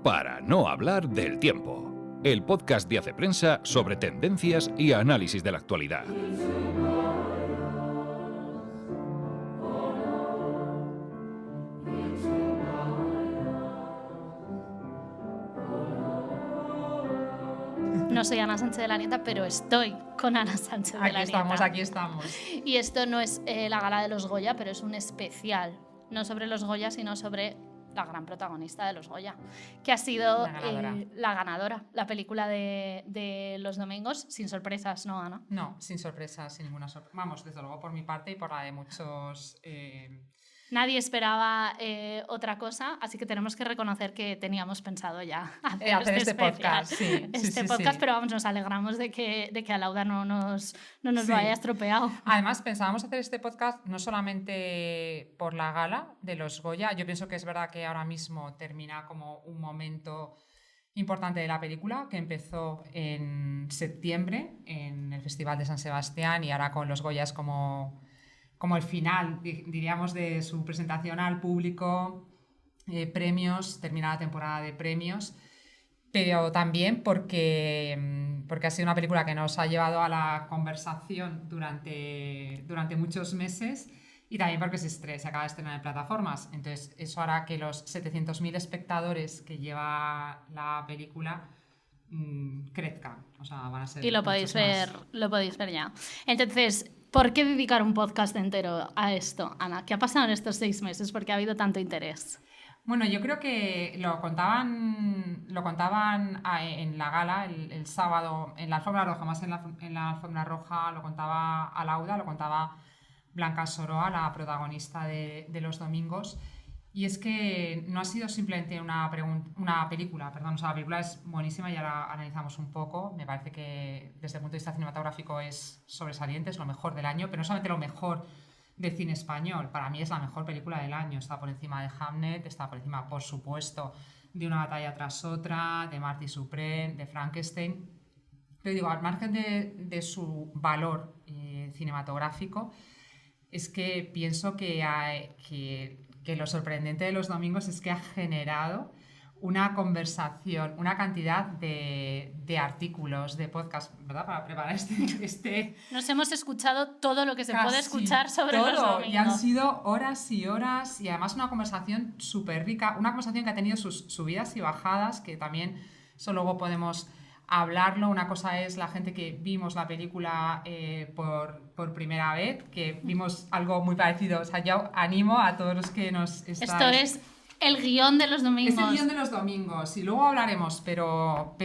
Para no hablar del tiempo, el podcast de Hace Prensa sobre tendencias y análisis de la actualidad. No soy Ana Sánchez de la Nieta, pero estoy con Ana Sánchez de la Nieta. Aquí estamos. Y esto no es la gala de los Goya, pero es un especial, no sobre los Goya, sino sobre la gran protagonista de los Goya, que ha sido la ganadora, la película de los domingos, sin sorpresas, ¿no, Ana? No, sin sorpresas, sin ninguna sorpresa. Vamos, desde luego por mi parte y por la de muchos... Nadie esperaba otra cosa, así que tenemos que reconocer que teníamos pensado ya hacer este podcast. Sí, podcast, pero vamos, nos alegramos de que Alauda no nos lo haya estropeado. Además, pensábamos hacer este podcast no solamente por la gala de los Goya. Yo pienso que es verdad que ahora mismo termina como un momento importante de la película, que empezó en septiembre en el Festival de San Sebastián y ahora con los Goya es como el final, diríamos, de su presentación al público, premios, termina la temporada de premios, pero también porque ha sido una película que nos ha llevado a la conversación durante muchos meses y también porque se acaba de estrenar en plataformas. Entonces, eso hará que los 700.000 espectadores que lleva la película crezcan. O sea, van a ser y lo podéis ver ya. Entonces, ¿por qué dedicar un podcast entero a esto, Ana? ¿Qué ha pasado en estos 6 meses? ¿Por qué ha habido tanto interés? Bueno, yo creo que lo contaban en la gala el sábado, en la alfombra roja, más en la alfombra roja lo contaba Alauda, lo contaba Blanca Soroa, la protagonista de los domingos. Y es que no ha sido simplemente una película, o sea, la película es buenísima y ahora analizamos un poco. Me parece que desde el punto de vista cinematográfico es sobresaliente, es lo mejor del año, pero no solamente lo mejor del cine español, para mí es la mejor película del año. Está por encima de Hamnet, está por encima, por supuesto, de Una batalla tras otra, de Marty Supreme, de Frankenstein. Pero digo, al margen de su valor cinematográfico, es que pienso que lo sorprendente de los domingos es que ha generado una conversación, una cantidad de artículos, de podcast, ¿verdad? Para preparar este... Nos hemos escuchado todo lo que se puede escuchar sobre todo, los domingos. Y han sido horas y horas y además una conversación súper rica, una conversación que ha tenido sus subidas y bajadas, que también eso luego podemos hablarlo. Una cosa es la gente que vimos la película por primera vez, que vimos algo muy parecido. O sea, yo animo a todos los que nos estáis... Esto es el guión de los domingos. Es el guión de los domingos y luego hablaremos, pero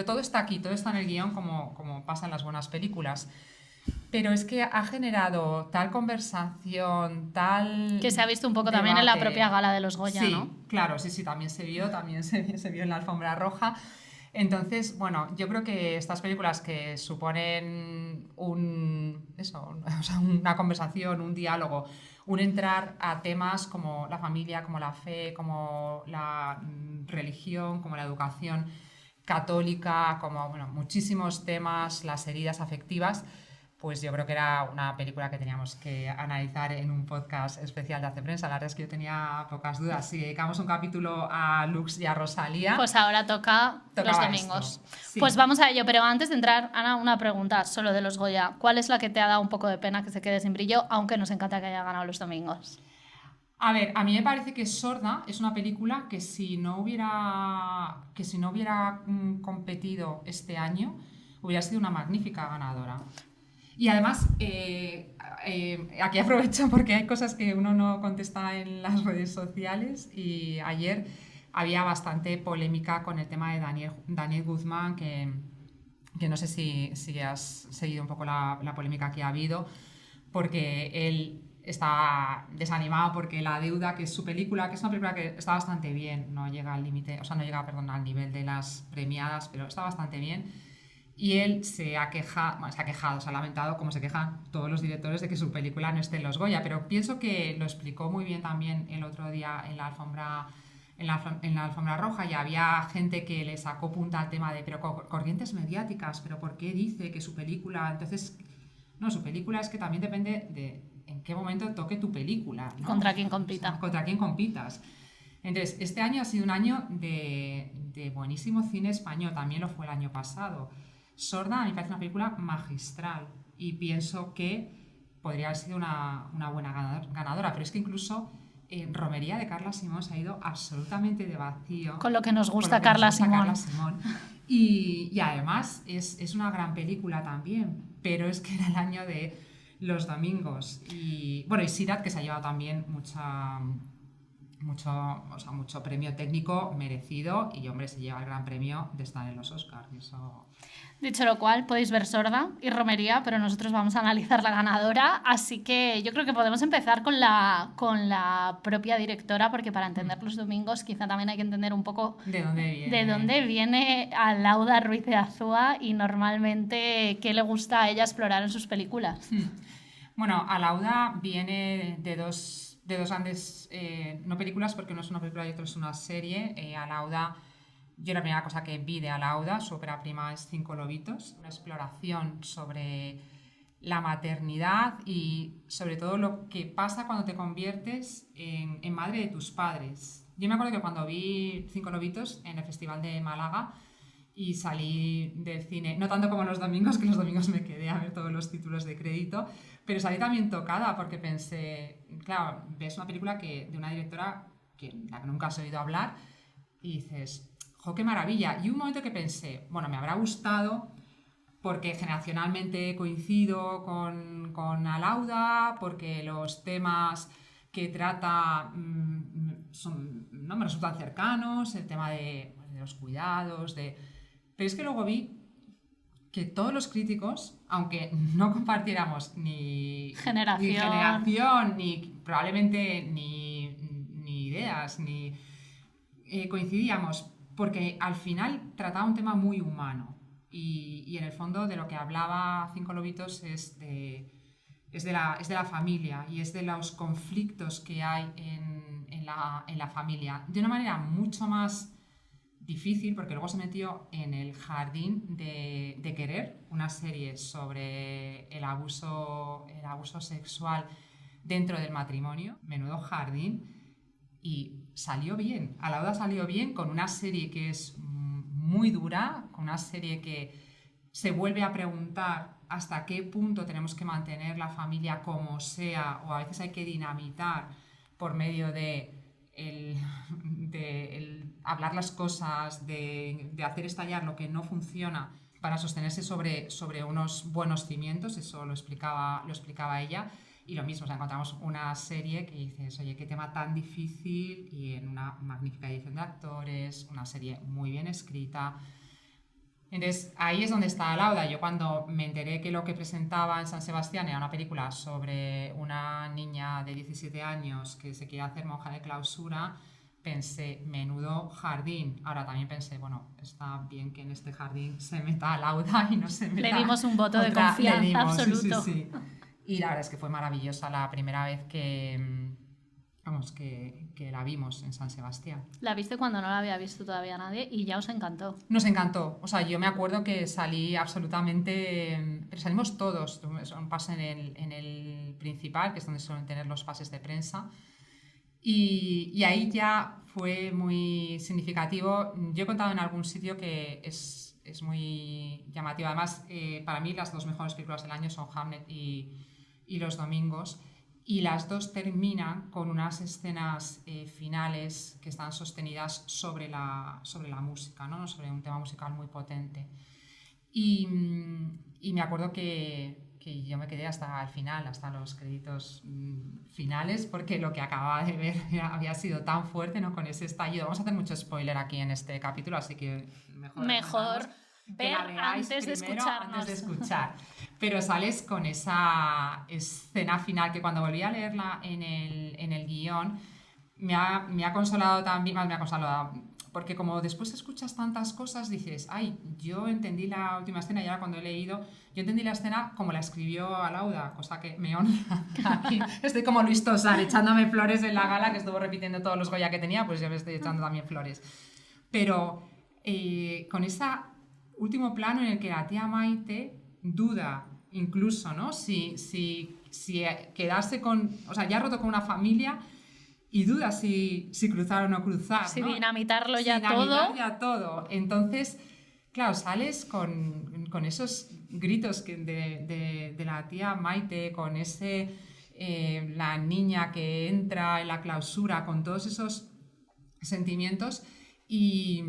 todo está aquí, todo está en el guión como pasa en las buenas películas. Pero es que ha generado tal conversación, tal... Que se ha visto un poco debate. También en la propia gala de los Goya, sí, ¿no? Claro, sí, también se vio en la alfombra roja. Entonces, bueno, yo creo que estas películas que suponen una conversación, un diálogo, un entrar a temas como la familia, como la fe, como la religión, como la educación católica, como muchísimos temas, las heridas afectivas, pues yo creo que era una película que teníamos que analizar en un podcast especial de Hace Prensa. La verdad es que yo tenía pocas dudas. Si dedicamos un capítulo a Lux y a Rosalía... Pues ahora toca los domingos. Sí. Pues vamos a ello, pero antes de entrar, Ana, una pregunta solo de los Goya. ¿Cuál es la que te ha dado un poco de pena que se quede sin brillo, aunque nos encanta que haya ganado los domingos? A ver, a mí me parece que Sorda es una película que si no hubiera competido este año, hubiera sido una magnífica ganadora. Y además, aquí aprovecho porque hay cosas que uno no contesta en las redes sociales y ayer había bastante polémica con el tema de Daniel Guzmán, que no sé si has seguido un poco la polémica que ha habido, porque él está desanimado porque La deuda, que es su película, que es una película que está bastante bien, no llega al límite, o sea, no llega, al nivel de las premiadas, pero está bastante bien. Y él se ha quejado, se ha lamentado, como se quejan todos los directores, de que su película no esté en los Goya, pero pienso que lo explicó muy bien también el otro día en la alfombra roja, y había gente que le sacó punta al tema de, pero corrientes mediáticas, pero ¿por qué dice que su película? Entonces, no, su película es que también depende de en qué momento toque tu película, ¿no? ¿Contra quién compita? O sea, contra quién compitas. Entonces, este año ha sido un año de buenísimo cine español, también lo fue el año pasado. Sorda a mí me parece una película magistral y pienso que podría haber sido una buena ganadora, pero es que incluso Romería de Carla Simón se ha ido absolutamente de vacío. Con lo que nos gusta Carla Simón. Y además es una gran película también, pero es que era el año de Los Domingos. Y bueno, y Sirat, que se ha llevado también mucho premio técnico merecido, y hombre, se lleva el gran premio de estar en los Oscars. Eso... Dicho lo cual, podéis ver Sorda y Romería, pero nosotros vamos a analizar la ganadora, así que yo creo que podemos empezar con la propia directora, porque para entender Los Domingos quizá también hay que entender un poco de dónde viene Alauda Ruiz de Azúa y normalmente qué le gusta a ella explorar en sus películas. Bueno, Alauda viene de dos grandes, no películas, porque no es una película y otra es una serie. Alauda, yo la primera cosa que vi de Alauda, su ópera prima es Cinco lobitos, una exploración sobre la maternidad y sobre todo lo que pasa cuando te conviertes en madre de tus padres. Yo me acuerdo que cuando vi Cinco lobitos en el Festival de Málaga y salí del cine, no tanto como Los Domingos, que Los Domingos me quedé a ver todos los títulos de crédito, pero salí también tocada porque pensé, claro, ves una película de una directora la que nunca has oído hablar y dices, ¡jo, qué maravilla! Y un momento que pensé, bueno, me habrá gustado porque generacionalmente coincido con Alauda, porque los temas que trata no me resultan cercanos, el tema de los cuidados, pero es que luego vi que todos los críticos, aunque no compartiéramos ni generación, ni probablemente ni ideas, ni coincidíamos, porque al final trataba un tema muy humano y en el fondo de lo que hablaba Cinco lobitos es de la familia y es de los conflictos que hay en la familia, de una manera mucho más difícil, porque luego se metió en El jardín de querer, una serie sobre el abuso sexual dentro del matrimonio. Menudo jardín. Y salió bien. Alauda salió bien con una serie que es muy dura, con una serie que se vuelve a preguntar hasta qué punto tenemos que mantener la familia como sea, o a veces hay que dinamitar por medio de hablar las cosas, de hacer estallar lo que no funciona para sostenerse sobre unos buenos cimientos. Eso lo explicaba ella. Y lo mismo, o sea, encontramos una serie que dices, oye, qué tema tan difícil, y en una magnífica edición de actores, una serie muy bien escrita. Entonces, ahí es donde está Alauda. Yo cuando me enteré que lo que presentaba en San Sebastián era una película sobre una niña de 17 años que se quiere hacer monja de clausura, pensé, menudo jardín. Ahora también pensé, bueno, está bien que en este jardín se meta Alauda y no se meta... Le dimos un voto de confianza absoluto. Sí. Y la verdad es que fue maravillosa la primera vez que la vimos en San Sebastián. La viste cuando no la había visto todavía nadie y ya os encantó. Nos encantó. O sea, yo me acuerdo que salí absolutamente... Pero salimos todos. Un pase en el principal, que es donde suelen tener los pases de prensa. Y ahí ya fue muy significativo. Yo he contado en algún sitio que es muy llamativo. Además, para mí las dos mejores películas del año son Hamlet y Los Domingos, y las dos terminan con unas escenas finales que están sostenidas sobre la música, ¿no? Sobre un tema musical muy potente. Y me acuerdo que yo me quedé hasta el final, hasta los créditos finales, porque lo que acababa de ver había sido tan fuerte, ¿no? Con ese estallido.Amos a hacer mucho spoiler aquí en este capítulo, así que mejor ver antes de escuchar. Pero sales con esa escena final que cuando volví a leerla en el guión me ha consolado también, más me ha consolado, porque como después escuchas tantas cosas dices, ay, yo entendí la última escena, y ahora cuando he leído, yo entendí la escena como la escribió Alauda, cosa que me honra. Aquí estoy como Luis Tosar echándome flores en la gala, que estuvo repitiendo todos los Goya que tenía, pues yo le estoy echando también flores. Pero con ese último plano en el que la tía Maite duda incluso, ¿no? Si quedarse con... O sea, ya ha roto con una familia y dudas si cruzar o no cruzar. Si ¿no? dinamitarlo ya dinamitar ya todo. Entonces, claro, sales con esos gritos de la tía Maite, con ese la niña que entra en la clausura, con todos esos sentimientos, y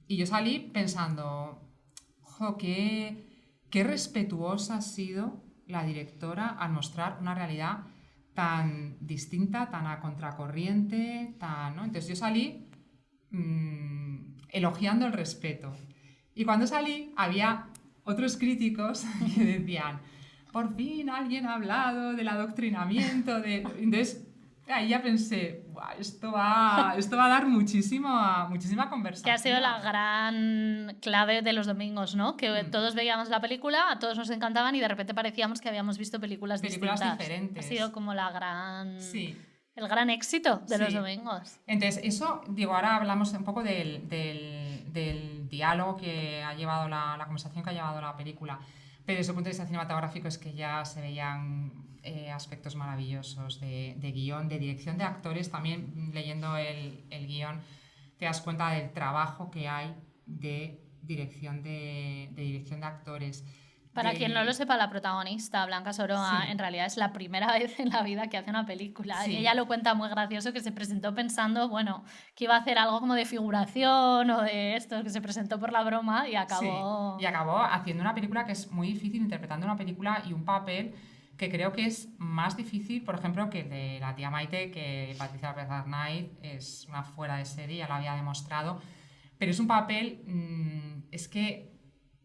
yo salí pensando, jo, qué respetuosa ha sido la directora al mostrar una realidad tan distinta, tan a contracorriente, ¿no? Entonces yo salí elogiando el respeto. Y cuando salí había otros críticos que decían, por fin alguien ha hablado del adoctrinamiento. Entonces ahí ya pensé, esto va a dar muchísima conversación. Que ha sido la gran clave de los domingos, ¿no? Que todos veíamos la película, a todos nos encantaban y de repente parecíamos que habíamos visto películas distintas. Diferentes. Ha sido como la gran... Sí. El gran éxito de los domingos. Entonces, eso, digo, ahora hablamos un poco del diálogo que ha llevado la conversación que ha llevado la película. Pero desde el punto de vista cinematográfico es que ya se veían aspectos maravillosos de guión, de dirección de actores. También leyendo el guión te das cuenta del trabajo que hay de dirección de actores. Para quien no lo sepa, la protagonista, Blanca Soroa, en realidad es la primera vez en la vida que hace una película. Sí. Ella lo cuenta muy gracioso, que se presentó pensando, bueno, que iba a hacer algo como de figuración o de esto, que se presentó por la broma y acabó... Sí. Y acabó haciendo una película que es muy difícil, interpretando una película y un papel que creo que es más difícil, por ejemplo, que el de la tía Maite, que Patricia López Arnaiz es una fuera de serie, ya lo había demostrado. Pero es un papel, es que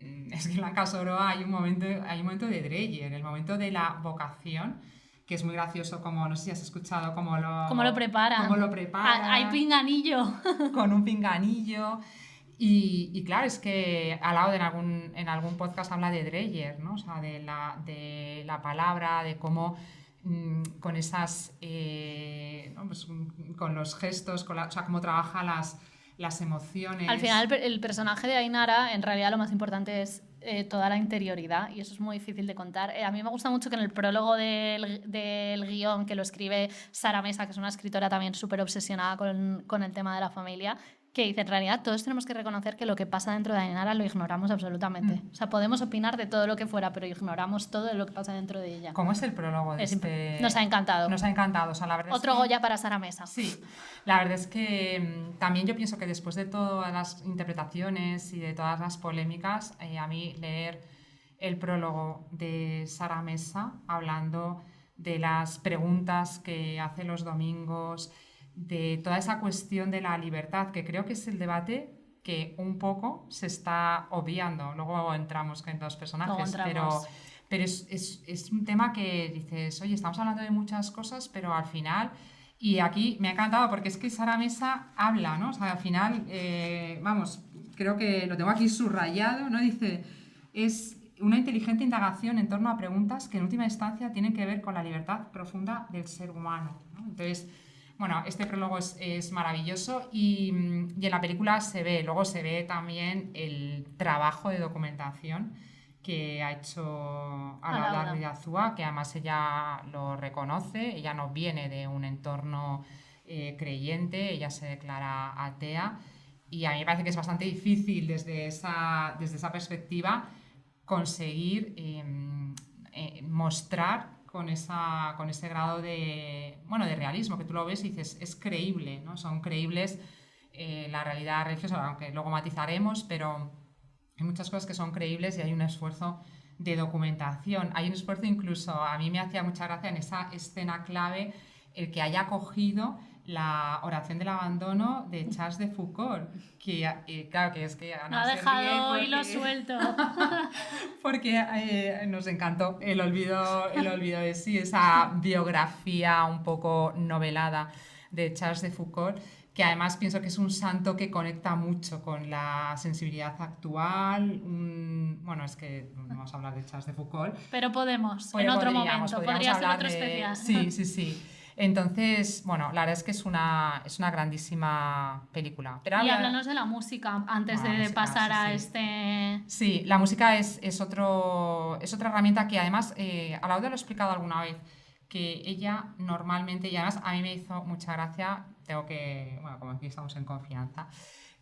en Blanca Soroa hay un momento de Dreyer, el momento de la vocación, que es muy gracioso, como no sé si has escuchado cómo lo prepara. Hay pinganillo. Con un pinganillo. Y claro, es que al lado en algún podcast habla de Dreyer, ¿no? O sea, de la palabra, de cómo con esas ¿no? Pues, con los gestos, o sea, cómo trabaja las emociones. Al final el personaje de Ainara, en realidad lo más importante es toda la interioridad, y eso es muy difícil de contar. A mí me gusta mucho que en el prólogo del guión, que lo escribe Sara Mesa, que es una escritora también súper obsesionada con el tema de la familia, que dice, en realidad todos tenemos que reconocer que lo que pasa dentro de Ainara lo ignoramos absolutamente. O sea, podemos opinar de todo lo que fuera, pero ignoramos todo lo que pasa dentro de ella. ¿Cómo es el prólogo de este? Nos ha encantado. Nos ha encantado. O sea, la verdad Otro Goya para Sara Mesa. Sí, la verdad es que también yo pienso que después de todas las interpretaciones y de todas las polémicas, a mí leer el prólogo de Sara Mesa hablando de las preguntas que hace los domingos, de toda esa cuestión de la libertad, que creo que es el debate que un poco se está obviando. Luego entramos en los personajes, pero es un tema que dices, oye, estamos hablando de muchas cosas, pero al final, y aquí me ha encantado porque es que Sara Mesa habla, ¿no? O sea, al final, vamos, creo que lo tengo aquí subrayado, ¿no? Dice, es una inteligente indagación en torno a preguntas que en última instancia tienen que ver con la libertad profunda del ser humano, ¿no? Entonces, bueno, este prólogo es maravilloso y en la película luego se ve también el trabajo de documentación que ha hecho Laura Ruiz de Azúa, que además ella lo reconoce. Ella no viene de un entorno creyente, ella se declara atea, y a mí me parece que es bastante difícil desde esa perspectiva conseguir mostrar con ese grado de realismo, que tú lo ves y dices, es creíble, ¿no? Son creíbles la realidad religiosa, aunque luego matizaremos, pero hay muchas cosas que son creíbles y hay un esfuerzo de documentación. Hay un esfuerzo incluso, a mí me hacía mucha gracia en esa escena clave, el que haya cogido la oración del abandono de Charles de Foucault, que claro que es que Ana ha dejado hilo suelto. Porque nos encantó el olvido de sí, esa biografía un poco novelada de Charles de Foucault, que además pienso que es un santo que conecta mucho con la sensibilidad actual. Bueno, es que no vamos a hablar de Charles de Foucault. Pero podemos, en otro momento, podría ser otro especial. Sí. Entonces, bueno, la verdad es que es una grandísima película. Pero y háblanos de la música antes de pasar a este... Sí, la música es otra herramienta que además, a Laura lo he explicado alguna vez, que ella normalmente, y además a mí me hizo mucha gracia, como aquí estamos en confianza,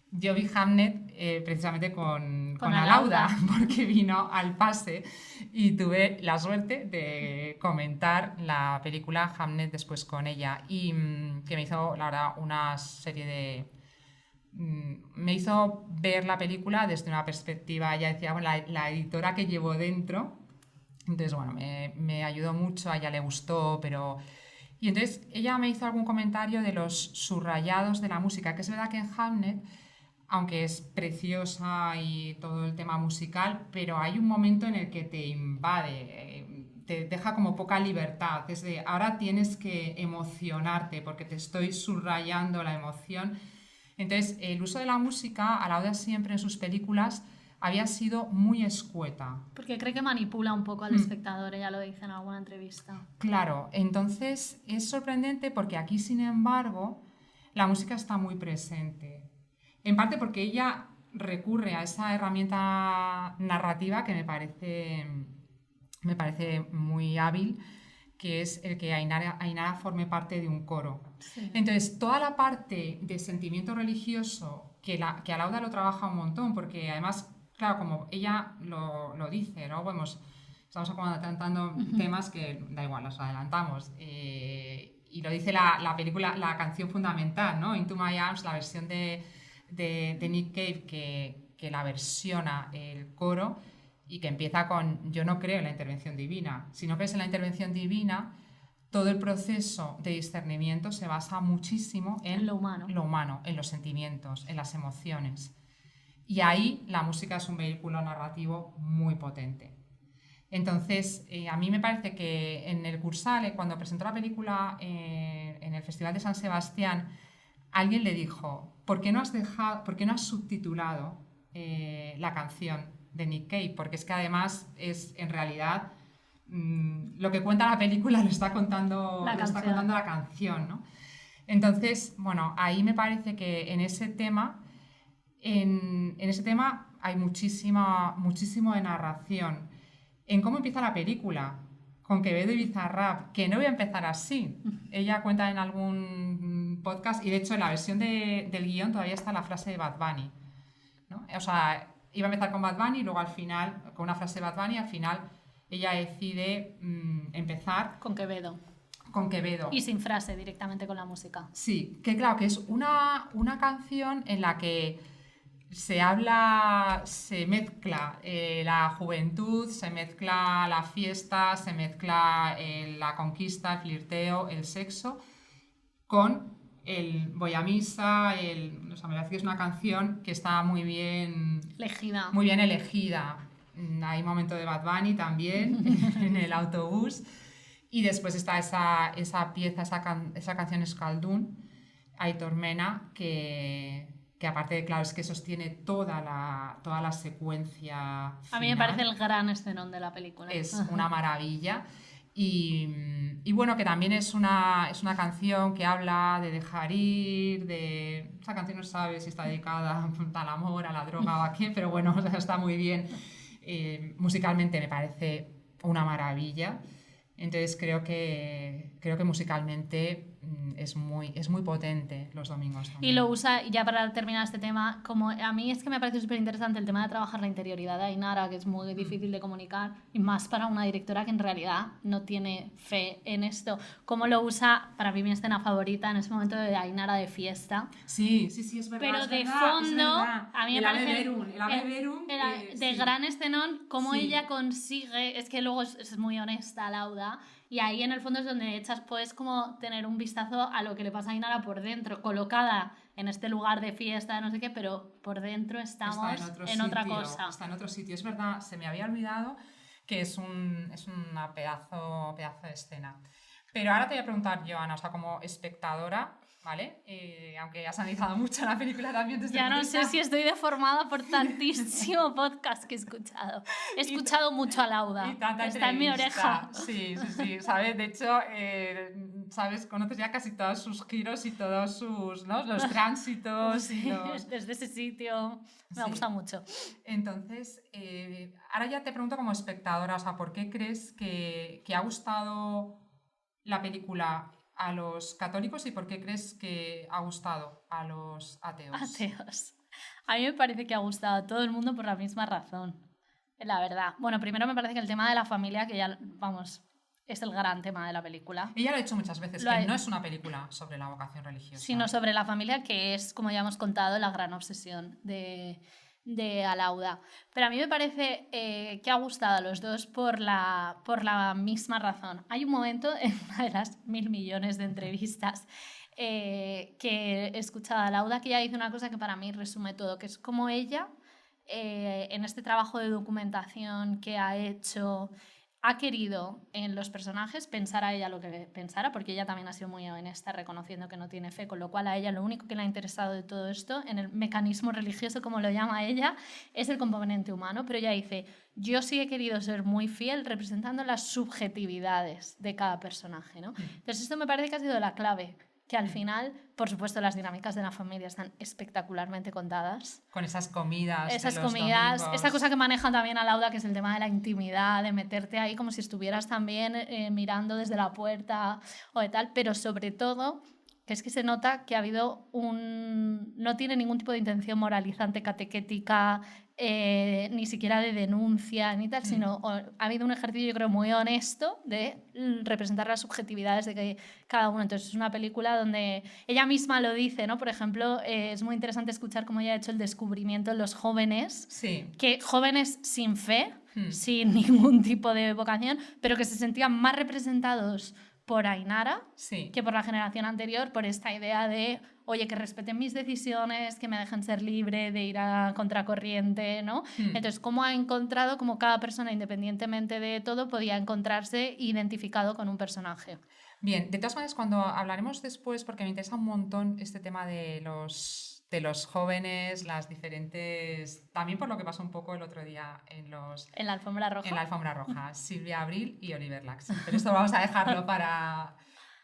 yo vi Hamnet precisamente con Alauda, porque vino al pase y tuve la suerte de comentar la película Hamnet después con ella y que me hizo, la verdad, una serie de... me hizo ver la película desde una perspectiva, ella decía, bueno, la editora que llevo dentro, entonces, bueno, me ayudó mucho, a ella le gustó, pero... Y entonces ella me hizo algún comentario de los subrayados de la música, que es verdad que en Hamnet, aunque es preciosa y todo el tema musical, pero hay un momento en el que te invade, te deja como poca libertad. Es de, ahora tienes que emocionarte porque te estoy subrayando la emoción. Entonces, el uso de la música, Alauda siempre en sus películas, había sido muy escueta. Porque cree que manipula un poco al espectador, ella lo dice en alguna entrevista. Claro, entonces es sorprendente porque aquí, sin embargo, la música está muy presente. En parte porque ella recurre a esa herramienta narrativa que me parece muy hábil, que es el que Ainara forme parte de un coro. Sí. Entonces, toda la parte de sentimiento religioso, que Alauda lo trabaja un montón, porque además, claro, como ella lo dice, ¿no? Estamos tratando temas que, da igual, los adelantamos. Y lo dice la película, la canción fundamental, ¿no? Into My Arms, la versión de Nick Cave que la versiona el coro y que empieza con yo no creo en la intervención divina. Si no crees en la intervención divina, todo el proceso de discernimiento se basa muchísimo en lo humano, en los sentimientos, en las emociones. Y ahí la música es un vehículo narrativo muy potente. Entonces, a mí me parece que en el Cursale, cuando presentó la película en el Festival de San Sebastián, alguien le dijo, ¿por qué no has subtitulado la canción de Nick Cave? Porque es que además es en realidad lo que cuenta la película lo está contando la canción, ¿no? Entonces, bueno, ahí me parece que en ese tema hay muchísimo de narración. En cómo empieza la película, con Quevedo y Bizarrap, que no voy a empezar así. Ella cuenta en algún podcast, y de hecho en la versión del guión todavía está la frase de Bad Bunny, ¿no? O sea, iba a empezar con Bad Bunny y luego al final, con una frase de Bad Bunny, al final ella decide empezar con Quevedo. Y sin frase, directamente con la música. Sí, que claro, que es una canción en la que se mezcla la juventud, se mezcla la fiesta, se mezcla la conquista, el flirteo, el sexo, con el voy a misa, o sea, me parece que es una canción que está muy bien elegida. Muy bien elegida. Hay momento de Bad Bunny también en el autobús. Y después está esa pieza, esa canción Escaldún, Aitor Mena, que aparte de, claro, es que sostiene toda la secuencia final. A mí me parece el gran escenón de la película. Es una maravilla. Y bueno, que también es una canción que habla de dejar ir, esa canción no sabe si está dedicada al amor, a la droga o a qué, pero bueno, está muy bien. Musicalmente me parece una maravilla. Entonces creo que musicalmente es muy potente Los Domingos también. Y lo usa, ya para terminar este tema, como a mí es que me parece súper interesante el tema de trabajar la interioridad de Ainara, que es muy difícil de comunicar, y más para una directora que en realidad no tiene fe en esto. Cómo lo usa, para mí mi escena favorita en ese momento de Ainara de fiesta. Sí, es verdad. Pero es de verdad, fondo, a mí me parece de sí. gran escenón, cómo ella consigue, es que luego es muy honesta, Lauda, y ahí en el fondo es donde puedes como tener un vistazo a lo que le pasa a Ainara por dentro, colocada en este lugar de fiesta, no sé qué, pero por dentro estamos en otra cosa. Está en otro sitio, es verdad, se me había olvidado que es una pedazo de escena. Pero ahora te voy a preguntar, Joana, o sea, como espectadora, ¿vale? Aunque has analizado mucho la película también desde ya no sé si estoy deformada por tantísimo podcast que he escuchado. He escuchado mucho a Lauda. Está en mi oreja. Sí, ¿sabes? De hecho, ¿sabes? Conoces ya casi todos sus giros y todos los tránsitos. Sí, desde ese sitio. Me gusta mucho. Entonces, ahora ya te pregunto como espectadora, o sea, ¿por qué crees que ha gustado la película a los católicos y por qué crees que ha gustado a los ateos? Ateos. A mí me parece que ha gustado a todo el mundo por la misma razón, la verdad. Bueno, primero me parece que el tema de la familia, que ya, vamos, es el gran tema de la película. Ella lo ha dicho muchas veces, no es una película sobre la vocación religiosa. Sino sobre la familia, que es, como ya hemos contado, la gran obsesión de Alauda. Pero a mí me parece que ha gustado a los dos por la misma razón. Hay un momento en una de las 1.000 millones de entrevistas que he escuchado a Alauda que ella dice una cosa que para mí resume todo, que es como ella, en este trabajo de documentación que ha hecho, ha querido en los personajes pensar a ella lo que pensara, porque ella también ha sido muy honesta reconociendo que no tiene fe, con lo cual a ella lo único que le ha interesado de todo esto, en el mecanismo religioso, como lo llama ella, es el componente humano, pero ella dice, yo sí he querido ser muy fiel representando las subjetividades de cada personaje, ¿no? Entonces esto me parece que ha sido la clave, que al final, por supuesto, las dinámicas de la familia están espectacularmente contadas. Con esas comidas. Esas comidas, domingos. Esa cosa que manejan también a Lauda, que es el tema de la intimidad, de meterte ahí como si estuvieras también mirando desde la puerta o de tal, pero sobre todo que es que se nota que ha habido no tiene ningún tipo de intención moralizante, catequética, ni siquiera de denuncia ni tal, sino ha habido un ejercicio, yo creo, muy honesto de representar las subjetividades de cada uno. Entonces es una película donde ella misma lo dice, ¿no? Por ejemplo, es muy interesante escuchar cómo ella ha hecho el descubrimiento en los jóvenes, que jóvenes sin fe, sin ningún tipo de vocación, pero que se sentían más representados por Ainara, que por la generación anterior, por esta idea de, oye, que respeten mis decisiones, que me dejen ser libre, de ir a contracorriente, ¿no? Entonces, cómo ha encontrado, como cada persona, independientemente de todo, podía encontrarse identificado con un personaje. Bien, de todas maneras, cuando hablaremos después, porque me interesa un montón este tema de los jóvenes, las diferentes... También por lo que pasó un poco el otro día en la alfombra roja. En la alfombra roja, Silvia Abril y Oliver Lax. Pero esto vamos a dejarlo para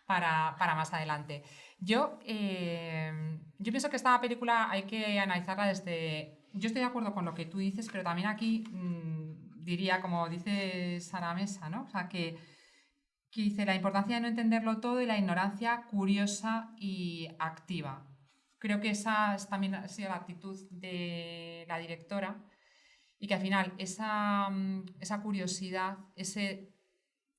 más adelante. Yo pienso que esta película hay que analizarla desde... Yo estoy de acuerdo con lo que tú dices, pero también aquí diría, como dice Sara Mesa, ¿no? O sea, que dice la importancia de no entenderlo todo y la ignorancia curiosa y activa. Creo que esa también ha sido la actitud de la directora y que al final esa curiosidad, ese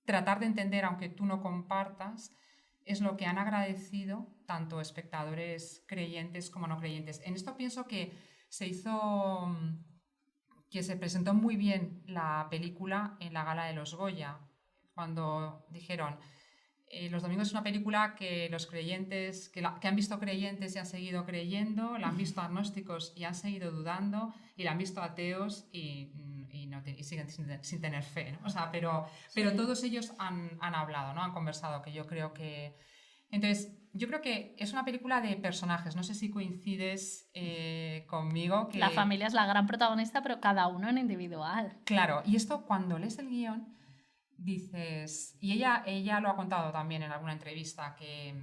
tratar de entender aunque tú no compartas, es lo que han agradecido tanto espectadores creyentes como no creyentes. En esto pienso que se presentó muy bien la película en la gala de los Goya, cuando dijeron... Los Domingos es una película que los creyentes, que han visto creyentes y han seguido creyendo, la han visto agnósticos y han seguido dudando, y la han visto ateos y siguen sin tener fe, ¿no? O sea, pero todos ellos han hablado, ¿no? Han conversado, que yo creo que... Entonces, yo creo que es una película de personajes. No sé si coincides conmigo. Que... La familia es la gran protagonista, pero cada uno en individual. Claro, y esto cuando lees el guión... dices, y ella lo ha contado también en alguna entrevista, que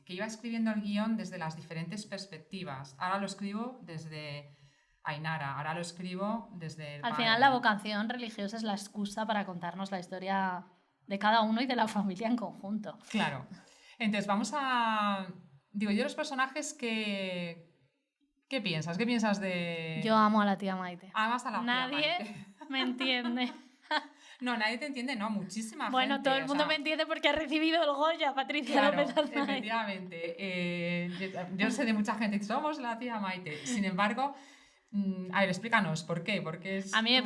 iba escribiendo el guión desde las diferentes perspectivas. Ahora lo escribo desde Ainara, ahora lo escribo desde... Al final la vocación religiosa es la excusa para contarnos la historia de cada uno y de la familia en conjunto. Claro. Entonces vamos a... Digo, yo los personajes que... ¿Qué piensas? ¿Qué piensas de...? Yo amo a la tía Maite. Amas a la tía Maite. Nadie me entiende. No, nadie te entiende, no, muchísima gente. Bueno, todo el mundo me entiende porque ha recibido el Goya, Patricia López Aznar. Efectivamente. Yo sé de mucha gente que somos la tía Maite. Sin embargo, a ver, explícanos, ¿por qué? Porque a mí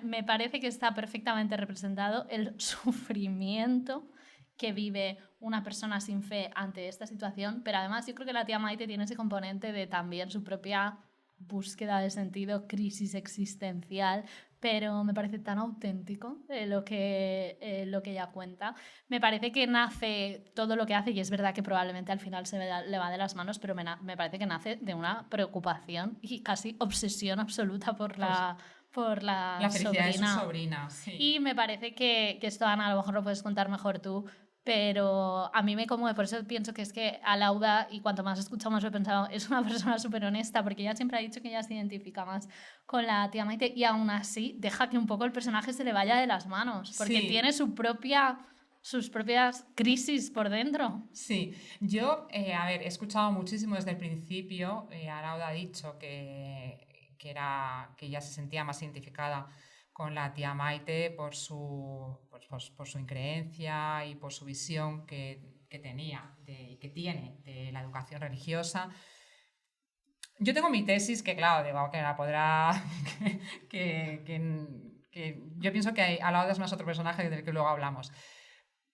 me parece que está perfectamente representado el sufrimiento que vive una persona sin fe ante esta situación, pero además yo creo que la tía Maite tiene ese componente de también su propia búsqueda de sentido, crisis existencial, pero me parece tan auténtico lo que ella cuenta. Me parece que nace todo lo que hace, y es verdad que probablemente al final le va de las manos, pero me parece que nace de una preocupación y casi obsesión absoluta por la felicidad de su sobrina. Sí. Y me parece que esto, Ana, a lo mejor lo puedes contar mejor tú, pero a mí me conmueve, por eso pienso que es que Alauda, y cuanto más he escuchado más he pensado, es una persona súper honesta, porque ella siempre ha dicho que ella se identifica más con la tía Maite, y aún así deja que un poco el personaje se le vaya de las manos, porque tiene su propia sus propias crisis por dentro. Sí, yo, he escuchado muchísimo desde el principio. Arauda ha dicho que ella se sentía más identificada con la tía Maite por su increencia y por su visión que tenía y que tiene de la educación religiosa. Yo tengo mi tesis que, claro, digo, que la podrá... que yo pienso que Arauda es más otro personaje del que luego hablamos.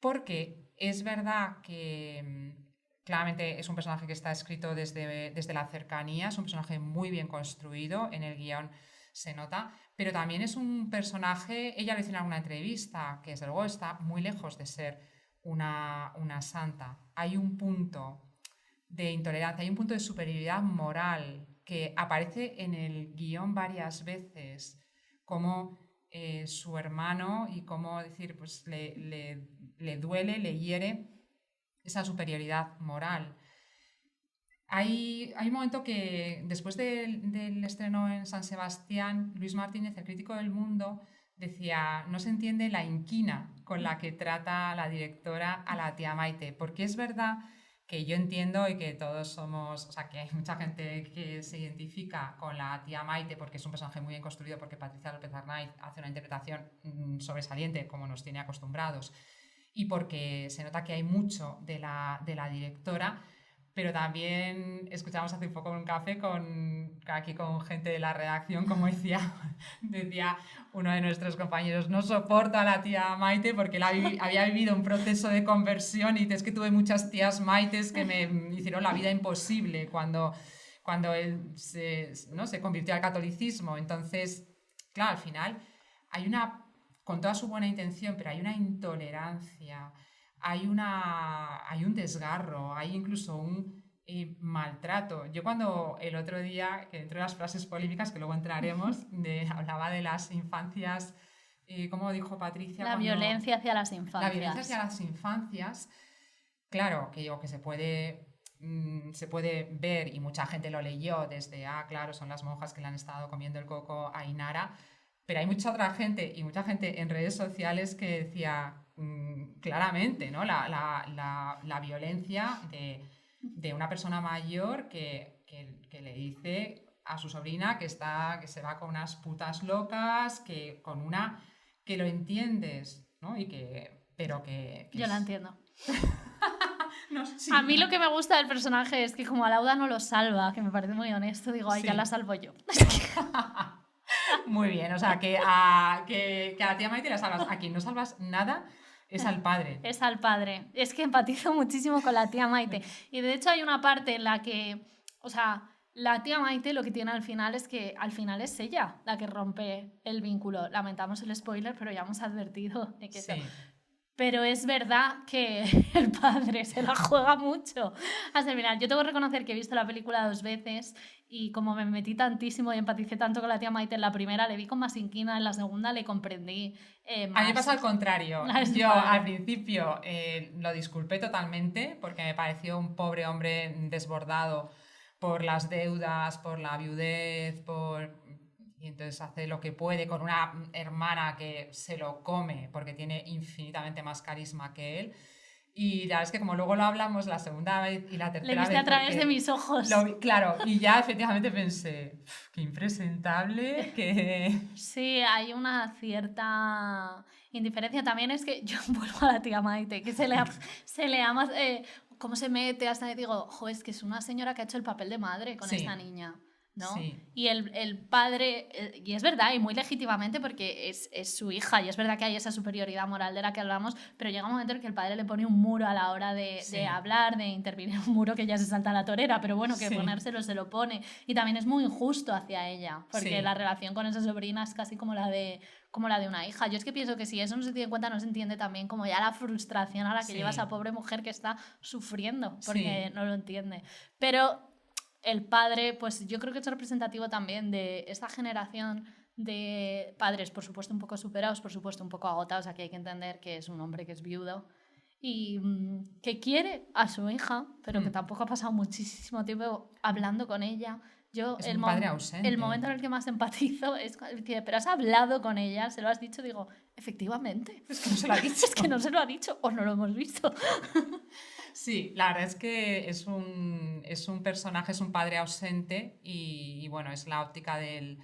Porque es verdad que claramente es un personaje que está escrito desde la cercanía, es un personaje muy bien construido, en el guión se nota, pero también es un personaje, ella lo dice en alguna entrevista, que desde luego está muy lejos de ser una santa. Hay un punto de intolerancia, hay un punto de superioridad moral que aparece en el guión varias veces, como su hermano y cómo decir, pues le duele, le hiere esa superioridad moral. Hay un momento que después del estreno en San Sebastián, Luis Martínez, el crítico del Mundo, decía, no se entiende la inquina con la que trata la directora a la tía Maite, porque es verdad que yo entiendo y que todos somos, o sea, que hay mucha gente que se identifica con la tía Maite porque es un personaje muy bien construido, porque Patricia López Arnaiz hace una interpretación sobresaliente como nos tiene acostumbrados y porque se nota que hay mucho de la directora, pero también escuchamos hace poco un café aquí con gente de la redacción, como decía uno de nuestros compañeros, no soporto a la tía Maite porque él había vivido un proceso de conversión y dice, es que tuve muchas tías Maites que me hicieron la vida imposible cuando él se convirtió al catolicismo. Entonces, claro, al final hay con toda su buena intención, pero hay una intolerancia, hay un desgarro, hay incluso un maltrato. Yo cuando el otro día, que dentro de las frases polémicas, que luego entraremos, hablaba de las infancias, ¿cómo dijo Patricia? Violencia hacia las infancias. La violencia hacia las infancias, claro, que digo que se puede ver, y mucha gente lo leyó desde, claro, son las monjas que le han estado comiendo el coco a Inara, pero hay mucha gente en redes sociales que decía claramente, ¿no? la violencia de una persona mayor que le dice a su sobrina que se va con unas putas locas, que lo entiendes, ¿no? Pero que yo la entiendo. No, sí, a mí lo que me gusta del personaje es que como Alauda no lo salva, que me parece muy honesto, digo, ay, sí. ya la salvo yo. Muy bien, o sea, que a la tía Maite la salvas. A quien no salvas nada es al padre. Es al padre. Es que empatizo muchísimo con la tía Maite. Y de hecho hay una parte en la que, o sea, la tía Maite lo que tiene al final es que al final es ella la que rompe el vínculo. Lamentamos el spoiler, pero ya hemos advertido de que sí. Pero es verdad que el padre se la juega mucho hasta el final. Yo tengo que reconocer que he visto la película 2 veces y como me metí tantísimo y empaticé tanto con la tía Maite en la primera, le vi con más inquina, en la segunda le comprendí más. A mí me pasa al contrario. Yo al principio lo disculpé totalmente porque me pareció un pobre hombre desbordado por las deudas, por la viudez, y entonces hace lo que puede con una hermana que se lo come porque tiene infinitamente más carisma que él. Y la verdad es que como luego lo hablamos la segunda vez y la tercera vez... Le viste a través de mis ojos. Claro, y ya efectivamente pensé, qué impresentable, que... Sí, hay una cierta indiferencia. También es que yo vuelvo a la tía Maite, que se le ama... cómo se mete hasta... Digo, jo, es que es una señora que ha hecho el papel de madre con esta niña. ¿no? Sí. Y el padre, y es verdad, y muy legítimamente porque es su hija, y es verdad que hay esa superioridad moral de la que hablamos, pero llega un momento en que el padre le pone un muro a la hora de hablar, de intervenir, un muro que ya se salta a la torera, pero bueno, que ponérselo se lo pone. Y también es muy injusto hacia ella, porque la relación con esa sobrina es casi como la de una hija. Yo es que pienso que si eso no se tiene en cuenta, no se entiende también como ya la frustración a la que lleva esa pobre mujer que está sufriendo, porque no lo entiende. Pero el padre, pues yo creo que es representativo también de esta generación de padres, por supuesto un poco superados, por supuesto un poco agotados. Aquí hay que entender que es un hombre que es viudo y que quiere a su hija, pero que tampoco ha pasado muchísimo tiempo hablando con ella, Yo, es un padre ausente. el momento en el que más empatizo es que, pero has hablado con ella, se lo has dicho, digo, efectivamente. Es que no se lo ha dicho. Es que no se lo ha dicho o no lo hemos visto. Sí, la verdad es que es un personaje, es un padre ausente y bueno, es la óptica del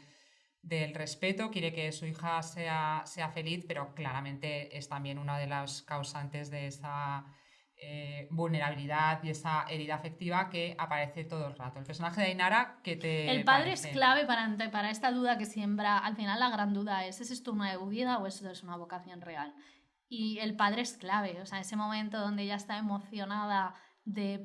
respeto, quiere que su hija sea feliz, pero claramente es también una de las causantes de esa vulnerabilidad y esa herida afectiva que aparece todo el rato. El personaje de Ainara, ¿qué te El padre parece? es clave para esta duda que siembra. Al final la gran duda ¿es esto una huida o eso es una vocación real? Y el padre es clave, o sea, ese momento donde ella está emocionada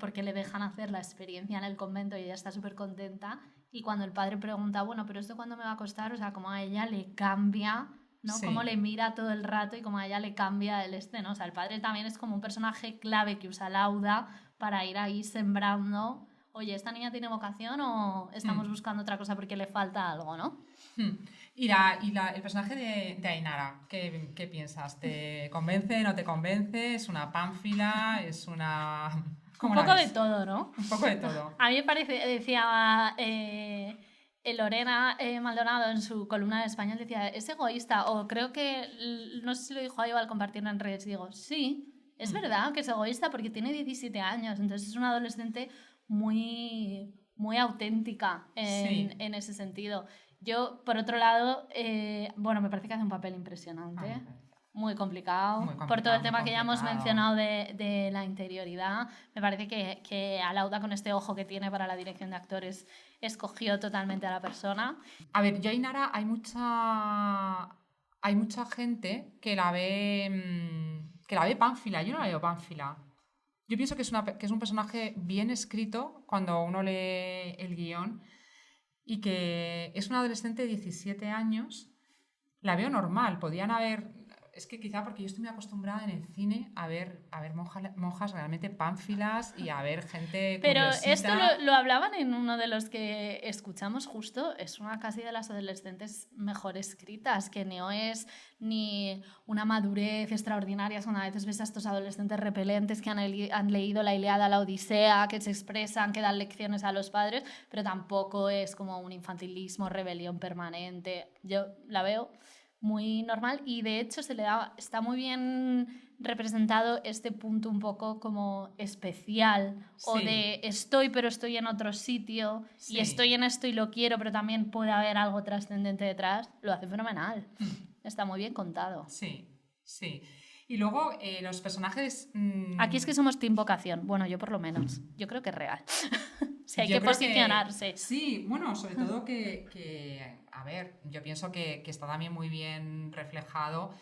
porque le dejan hacer la experiencia en el convento y ella está súper contenta, y cuando el padre pregunta, bueno, pero ¿esto cuándo me va a costar? O sea, como a ella le cambia, ¿no? Sí. Cómo le mira todo el rato y cómo a ella le cambia ¿no? O sea, el padre también es como un personaje clave que usa Lauda para ir ahí sembrando, oye, ¿esta niña tiene vocación o estamos buscando otra cosa porque le falta algo, ¿no? Y el personaje de Ainara, ¿qué piensas? ¿Te convence, no te convence? ¿Es una pánfila? ¿Es una...? Un poco de todo, ¿no? Un poco de todo. A mí me parece, decía Lorena Maldonado en su columna de español, decía, es egoísta, o creo que, no sé si lo dijo ahí o al compartirlo en redes, digo, sí, es verdad que es egoísta porque tiene 17 años, entonces es una adolescente muy, muy auténtica en ese sentido. Yo, por otro lado, bueno, me parece que hace un papel impresionante. Muy complicado, por todo el tema que ya hemos mencionado de la interioridad. Me parece que Alauda, con este ojo que tiene para la dirección de actores, escogió totalmente a la persona. A ver, yo Ainara hay mucha gente que la ve pánfila. Yo no la veo pánfila. Yo pienso que es un personaje bien escrito cuando uno lee el guión y que es una adolescente de 17 años. La veo normal. Podían haber... Es que quizá porque yo estoy muy acostumbrada en el cine a ver monjas realmente pánfilas y a ver gente Pero curiosita. esto lo hablaban en uno de los que escuchamos justo. Es una casi de las adolescentes mejor escritas, que no es ni una madurez extraordinaria. A veces ves a estos adolescentes repelentes que han leído la Ilíada, la Odisea, que se expresan, que dan lecciones a los padres, pero tampoco es como un infantilismo, rebelión permanente. Yo la veo muy normal y de hecho está muy bien representado este punto un poco como especial, o de pero estoy en otro sitio y estoy en esto y lo quiero, pero también puede haber algo trascendente detrás. Lo hace fenomenal. Está muy bien contado. Sí. Y luego los personajes... Aquí es que somos team vocación. Bueno, yo por lo menos. Yo creo que es real. Si hay que posicionarse. Sí, bueno, sobre todo a ver, yo pienso que está también muy bien reflejado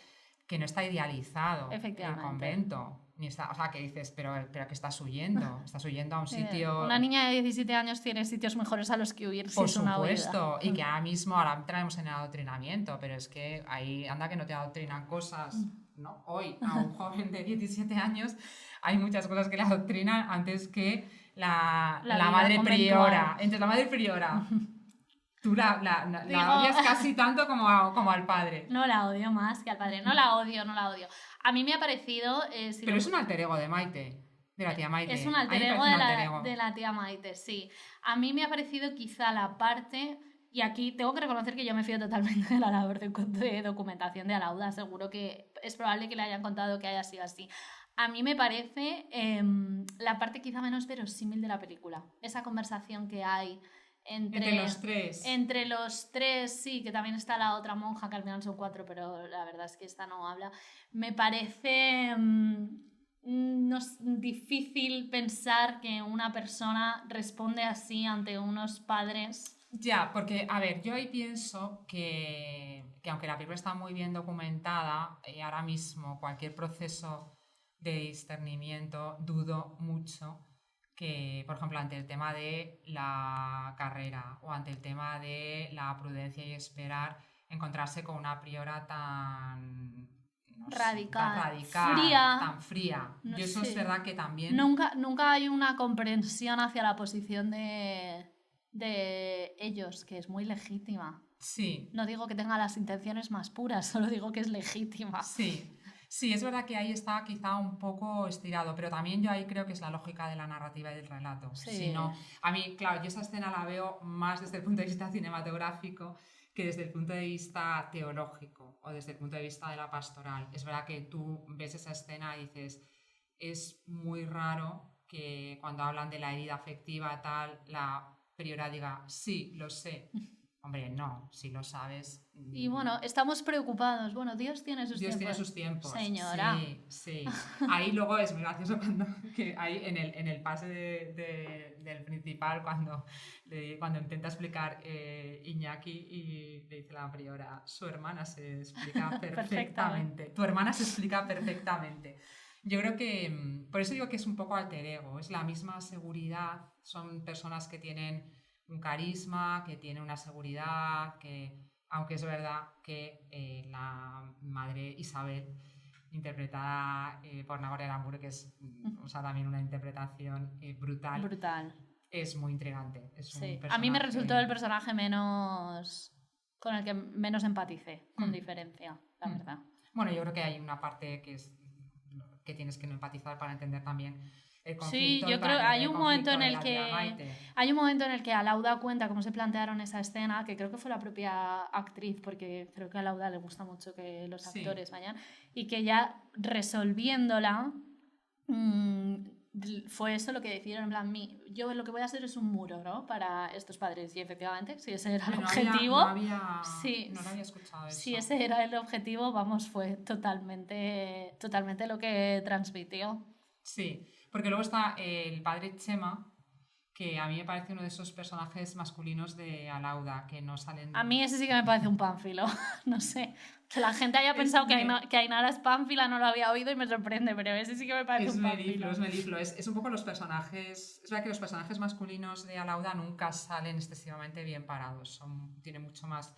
que no está idealizado el convento. Ni está, o sea, que dices, pero que estás huyendo. Estás huyendo a un sitio... Una niña de 17 años tiene sitios mejores a los que huir. Por supuesto, y que ahora mismo, ahora traemos en el adoctrinamiento, pero es que ahí anda que no te adoctrinan cosas, ¿no? Hoy, a un joven de 17 años, hay muchas cosas que le adoctrinan antes que la madre priora. Entre la madre priora. Tú la odias casi tanto como al padre. No la odio más que al padre. No la odio. A mí me ha parecido... pero es un alter ego de Maite. De la tía Maite. Es un alter ego de la tía Maite, sí. A mí me ha parecido quizá la parte... Y aquí tengo que reconocer que yo me fío totalmente de la labor de documentación de Alauda. Seguro que es probable que le hayan contado que haya sido así. A mí me parece la parte quizá menos verosímil de la película. Esa conversación que hay entre los tres. Entre los tres, sí, que también está la otra monja, que al final son 4, pero la verdad es que esta no habla. Me parece difícil pensar que una persona responde así ante unos padres. Ya, porque, a ver, yo ahí pienso que aunque la película está muy bien documentada, ahora mismo cualquier proceso de discernimiento dudo mucho que, por ejemplo, ante el tema de la carrera o ante el tema de la prudencia y esperar, encontrarse con una priora tan... radical, tan fría. No y eso sé. Es verdad que también... Nunca hay una comprensión hacia la posición de ellos, que es muy legítima. Sí. No digo que tenga las intenciones más puras, solo digo que es legítima. Sí. Sí, es verdad que ahí está quizá un poco estirado, pero también yo ahí creo que es la lógica de la narrativa y del relato. Sí. Si no, a mí, claro, yo esa escena la veo más desde el punto de vista cinematográfico que desde el punto de vista teológico o desde el punto de vista de la pastoral. Es verdad que tú ves esa escena y dices, es muy raro que cuando hablan de la herida afectiva tal, la priora diga, sí, lo sé. Hombre, no, si lo sabes. Y bueno, estamos preocupados. Bueno, Dios tiene sus Dios tiempos. tiene sus tiempos. Señora. Sí, sí. Ahí luego es muy gracioso cuando que ahí en el pase del principal, cuando intenta explicar Iñaki y le dice la priora, su hermana se explica perfectamente. Tu hermana se explica perfectamente. Yo creo que, por eso digo que es un poco alter ego, es la misma seguridad, son personas que tienen un carisma, que tienen una seguridad, aunque es verdad que la madre Isabel, interpretada por Nagore Lamour, que es también una interpretación brutal. Brutal. Es muy intrigante. Sí. A mí me resultó el personaje con el que menos empaticé, con diferencia, la verdad. Bueno, yo creo que hay una parte que tienes que no empatizar para entender también el conflicto. Sí, yo creo que hay un momento en el que a Lauda cuenta cómo se plantearon esa escena, que creo que fue la propia actriz, porque creo que a Lauda le gusta mucho que los actores vayan, y que ya resolviéndola fue eso lo que decidieron, en plan, yo lo que voy a hacer es un muro, ¿no?, para estos padres, y efectivamente, si ese era el objetivo, no lo había escuchado eso. Si ese era el objetivo, vamos, fue totalmente lo que transmitió. Sí, porque luego está el padre Chema, que a mí me parece uno de esos personajes masculinos de Alauda, que no salen... A mí ese sí que me parece un pánfilo, no sé. Que la gente haya pensado que Ainara es pánfila, no lo había oído y me sorprende, pero ese sí que me parece un pánfilo. Es melifluo, es un poco los personajes... Es verdad que los personajes masculinos de Alauda nunca salen excesivamente bien parados, tiene mucho más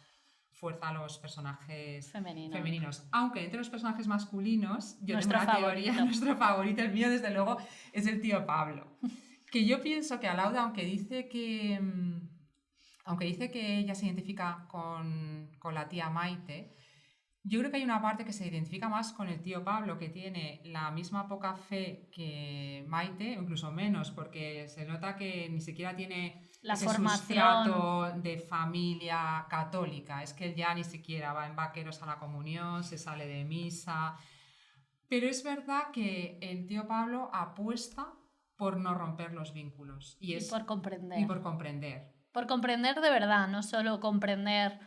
fuerza los personajes femeninos. Aunque entre los personajes masculinos, yo tengo una teoría, nuestro favorito, el mío desde luego, es el tío Pablo. Que yo pienso que Alauda, aunque dice que ella se identifica con la tía Maite, yo creo que hay una parte que se identifica más con el tío Pablo, que tiene la misma poca fe que Maite, o incluso menos, porque se nota que ni siquiera tiene la ese formación sustrato de familia católica. Es que él ya ni siquiera va en vaqueros a la comunión, se sale de misa. Pero es verdad que el tío Pablo apuesta por no romper los vínculos. Y por comprender. Por comprender de verdad, no solo comprender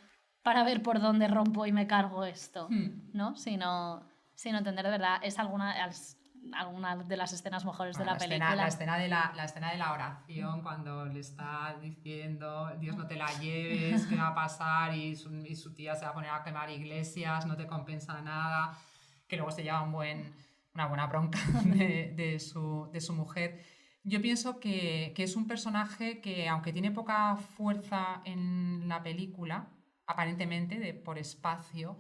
para ver por dónde rompo y me cargo esto, ¿no? Sino entender de verdad. Es alguna de las escenas mejores de la película. La escena de la oración, cuando le está diciendo Dios, no te la lleves, ¿qué va a pasar? Y su tía se va a poner a quemar iglesias, no te compensa nada, que luego se lleva una buena bronca de su mujer. Yo pienso que es un personaje que, aunque tiene poca fuerza en la película, aparentemente por espacio,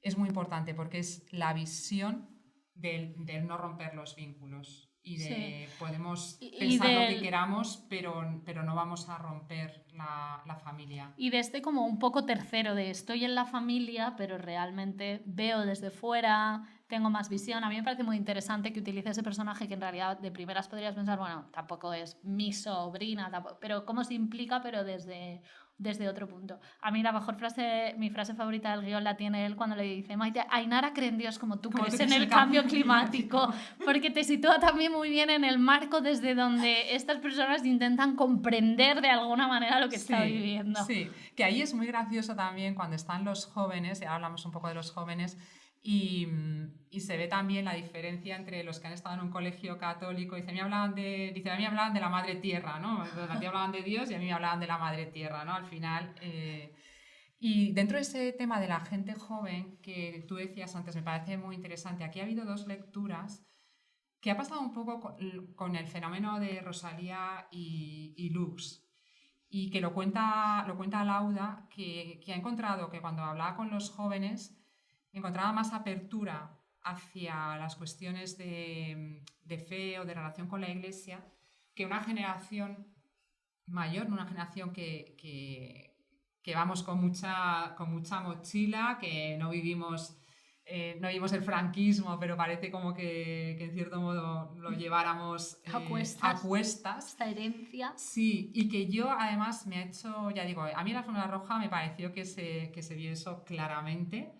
es muy importante porque es la visión del no romper los vínculos y podemos pensar lo que queramos, pero no vamos a romper la familia. Y de como un poco tercero de estoy en la familia, pero realmente veo desde fuera, tengo más visión. A mí me parece muy interesante que utilice ese personaje que en realidad de primeras podrías pensar, bueno, tampoco es mi sobrina, pero cómo se implica, pero desde otro punto. A mí mi frase favorita del guión la tiene él cuando le dice, Maite, Ainara cree en Dios como tú crees en el cambio climático, porque te sitúa también muy bien en el marco desde donde estas personas intentan comprender de alguna manera lo que está viviendo. Sí, que ahí es muy gracioso también cuando están los jóvenes, y ahora hablamos un poco de los jóvenes, y se ve también la diferencia entre los que han estado en un colegio católico. A mí me hablaban de la madre tierra, ¿no? A ti hablaban de Dios y a mí me hablaban de la madre tierra, ¿no? Al final... Y dentro de ese tema de la gente joven que tú decías antes, me parece muy interesante. Aquí ha habido dos lecturas que ha pasado un poco con el fenómeno de Rosalía y Lux. Y que lo cuenta Lauda, que ha encontrado que cuando hablaba con los jóvenes encontraba más apertura hacia las cuestiones de fe o de relación con la Iglesia que una generación mayor, una generación que vamos con mucha mochila, que no vivimos no vimos el franquismo, pero parece como que en cierto modo lo lleváramos a cuestas. Esta herencia. Sí, y que yo además me ha hecho, ya digo, a mí la alfombra roja me pareció que se vio eso claramente.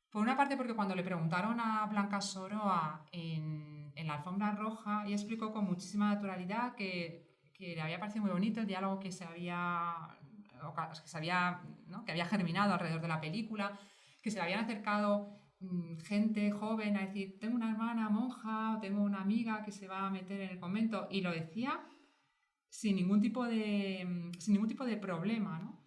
Por una parte porque cuando le preguntaron a Blanca Soroa en la alfombra roja, ella explicó con muchísima naturalidad que le había parecido muy bonito el diálogo que ¿no? que había germinado alrededor de la película, que se le habían acercado gente joven a decir, tengo una hermana monja o tengo una amiga que se va a meter en el convento, y lo decía sin ningún tipo de problema, ¿no?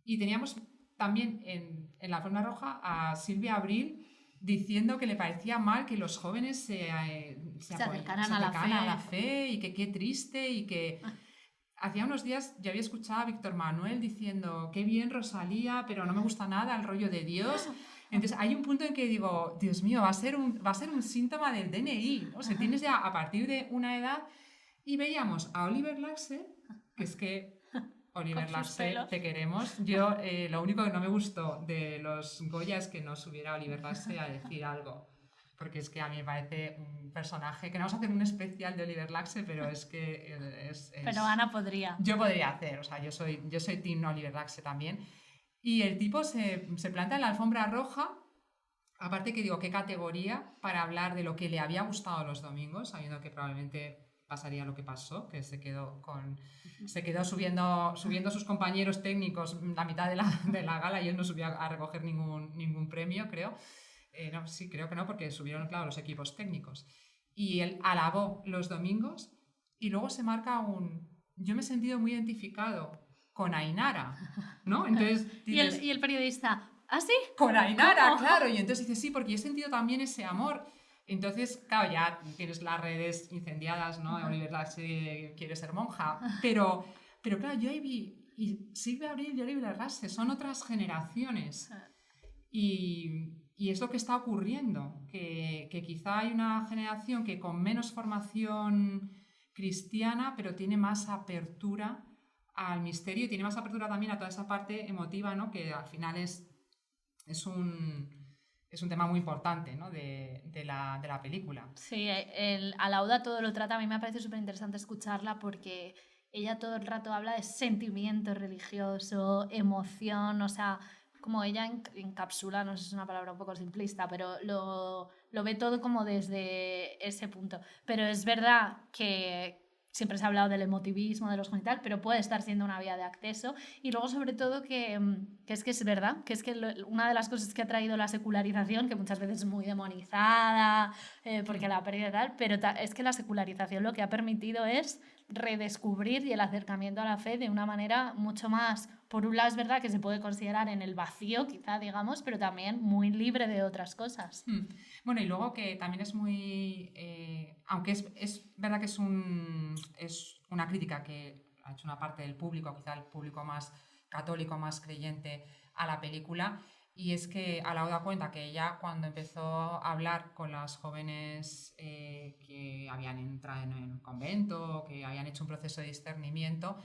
Y teníamos también en la alfombra roja a Silvia Abril diciendo que le parecía mal que los jóvenes se acercaran a la fe y que qué triste, y que hacía unos días yo había escuchado a Víctor Manuel diciendo qué bien Rosalía, pero no me gusta nada el rollo de Dios. Entonces hay un punto en que digo, Dios mío, va a ser un síntoma del DNI, ¿no? O sea, tienes ya a partir de una edad. Y veíamos a Oliver Laxe, que es que Oliver Laxe, te queremos. Yo lo único que no me gustó de los Goya es que no subiera Oliver Laxe a decir algo, porque es que a mí me parece un personaje que no vamos a hacer un especial de Oliver Laxe, pero es que Pero Ana podría. Yo podría hacer, o sea, yo soy team Oliver Laxe también. Y el tipo se planta en la alfombra roja, aparte que digo, qué categoría para hablar de lo que le había gustado los domingos, sabiendo que probablemente pasaría lo que pasó, que se quedó subiendo a sus compañeros técnicos la mitad de la gala, y él no subió a recoger ningún premio, creo. No, sí, creo que no, porque subieron, claro, los equipos técnicos. Y él alabó los domingos, y luego se marca yo me he sentido muy identificado con Ainara, ¿no? Entonces, ¿Y el periodista? ¿Ah, sí? Con Ainara, claro. Y entonces dice, sí, porque yo he sentido también ese amor. Entonces, claro, ya tienes las redes incendiadas, ¿no? Oliver Laxe quiere ser monja. Pero claro, yo ahí vi, y Silvia Abril y Oliver Laxe son otras generaciones. Y es lo que está ocurriendo, que quizá hay una generación que con menos formación cristiana, pero tiene más apertura al misterio, y tiene más apertura también a toda esa parte emotiva, ¿no? Que al final es un tema muy importante, ¿no? de la película. Sí, Alauda todo lo trata. A mí me parece súper interesante escucharla porque ella todo el rato habla de sentimiento religioso, emoción, o sea, como ella encapsula, no sé si es una palabra un poco simplista, pero lo ve todo como desde ese punto. Pero es verdad que siempre se ha hablado del emotivismo, de los jóvenes y tal, pero puede estar siendo una vía de acceso. Y luego, sobre todo, que es verdad, que es que una de las cosas que ha traído la secularización, que muchas veces es muy demonizada, porque la pérdida y tal, pero es que la secularización lo que ha permitido es redescubrir y el acercamiento a la fe de una manera mucho más, por un lado es verdad que se puede considerar en el vacío quizá, digamos, pero también muy libre de otras cosas. Bueno, y luego que también es muy, aunque es verdad que es una crítica que ha hecho una parte del público, quizá el público más católico, más creyente a la película, y es que Alauda cuenta que ella, cuando empezó a hablar con las jóvenes que habían entrado en el convento, que habían hecho un proceso de discernimiento,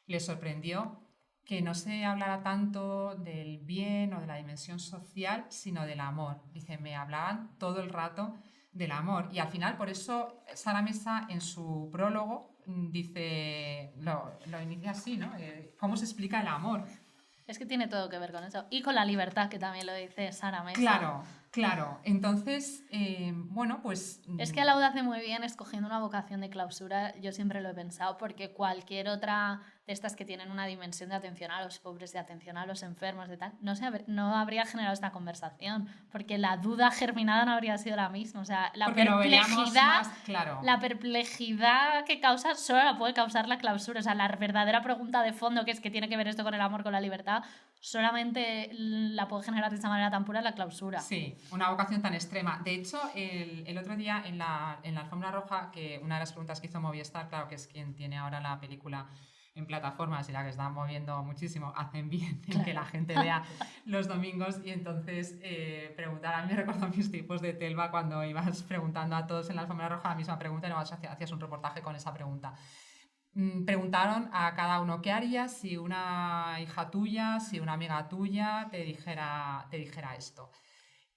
les sorprendió que no se hablara tanto del bien o de la dimensión social, sino del amor. Dice, me hablaban todo el rato del amor. Y al final, por eso, Sara Mesa en su prólogo dice, lo inicia así, ¿no? ¿Cómo se explica el amor? Es que tiene todo que ver con eso. Y con la libertad, que también lo dice Sara Mesa. Claro. Entonces, bueno, pues... Es que Alauda hace muy bien escogiendo una vocación de clausura, yo siempre lo he pensado, porque cualquier otra de estas que tienen una dimensión de atención a los pobres, de atención a los enfermos, de tal, no habría generado esta conversación, porque la duda germinada no habría sido la misma. O sea, la perplejidad que causa solo la puede causar la clausura. O sea, la verdadera pregunta de fondo, que es que tiene que ver esto con el amor, con la libertad, solamente la puede generar de esa manera tan pura la clausura. Sí, una vocación tan extrema. De hecho, el otro día en la alfombra roja, que una de las preguntas que hizo Movistar, claro que es quien tiene ahora la película en plataformas y la que está moviendo muchísimo, hacen bien en que la gente vea los domingos, y entonces preguntar, a mí me recuerdo a mis tipos de Telva cuando ibas preguntando a todos en la alfombra roja la misma pregunta y no hacías un reportaje con esa pregunta. Preguntaron a cada uno qué harías si una hija tuya, si una amiga tuya te dijera esto.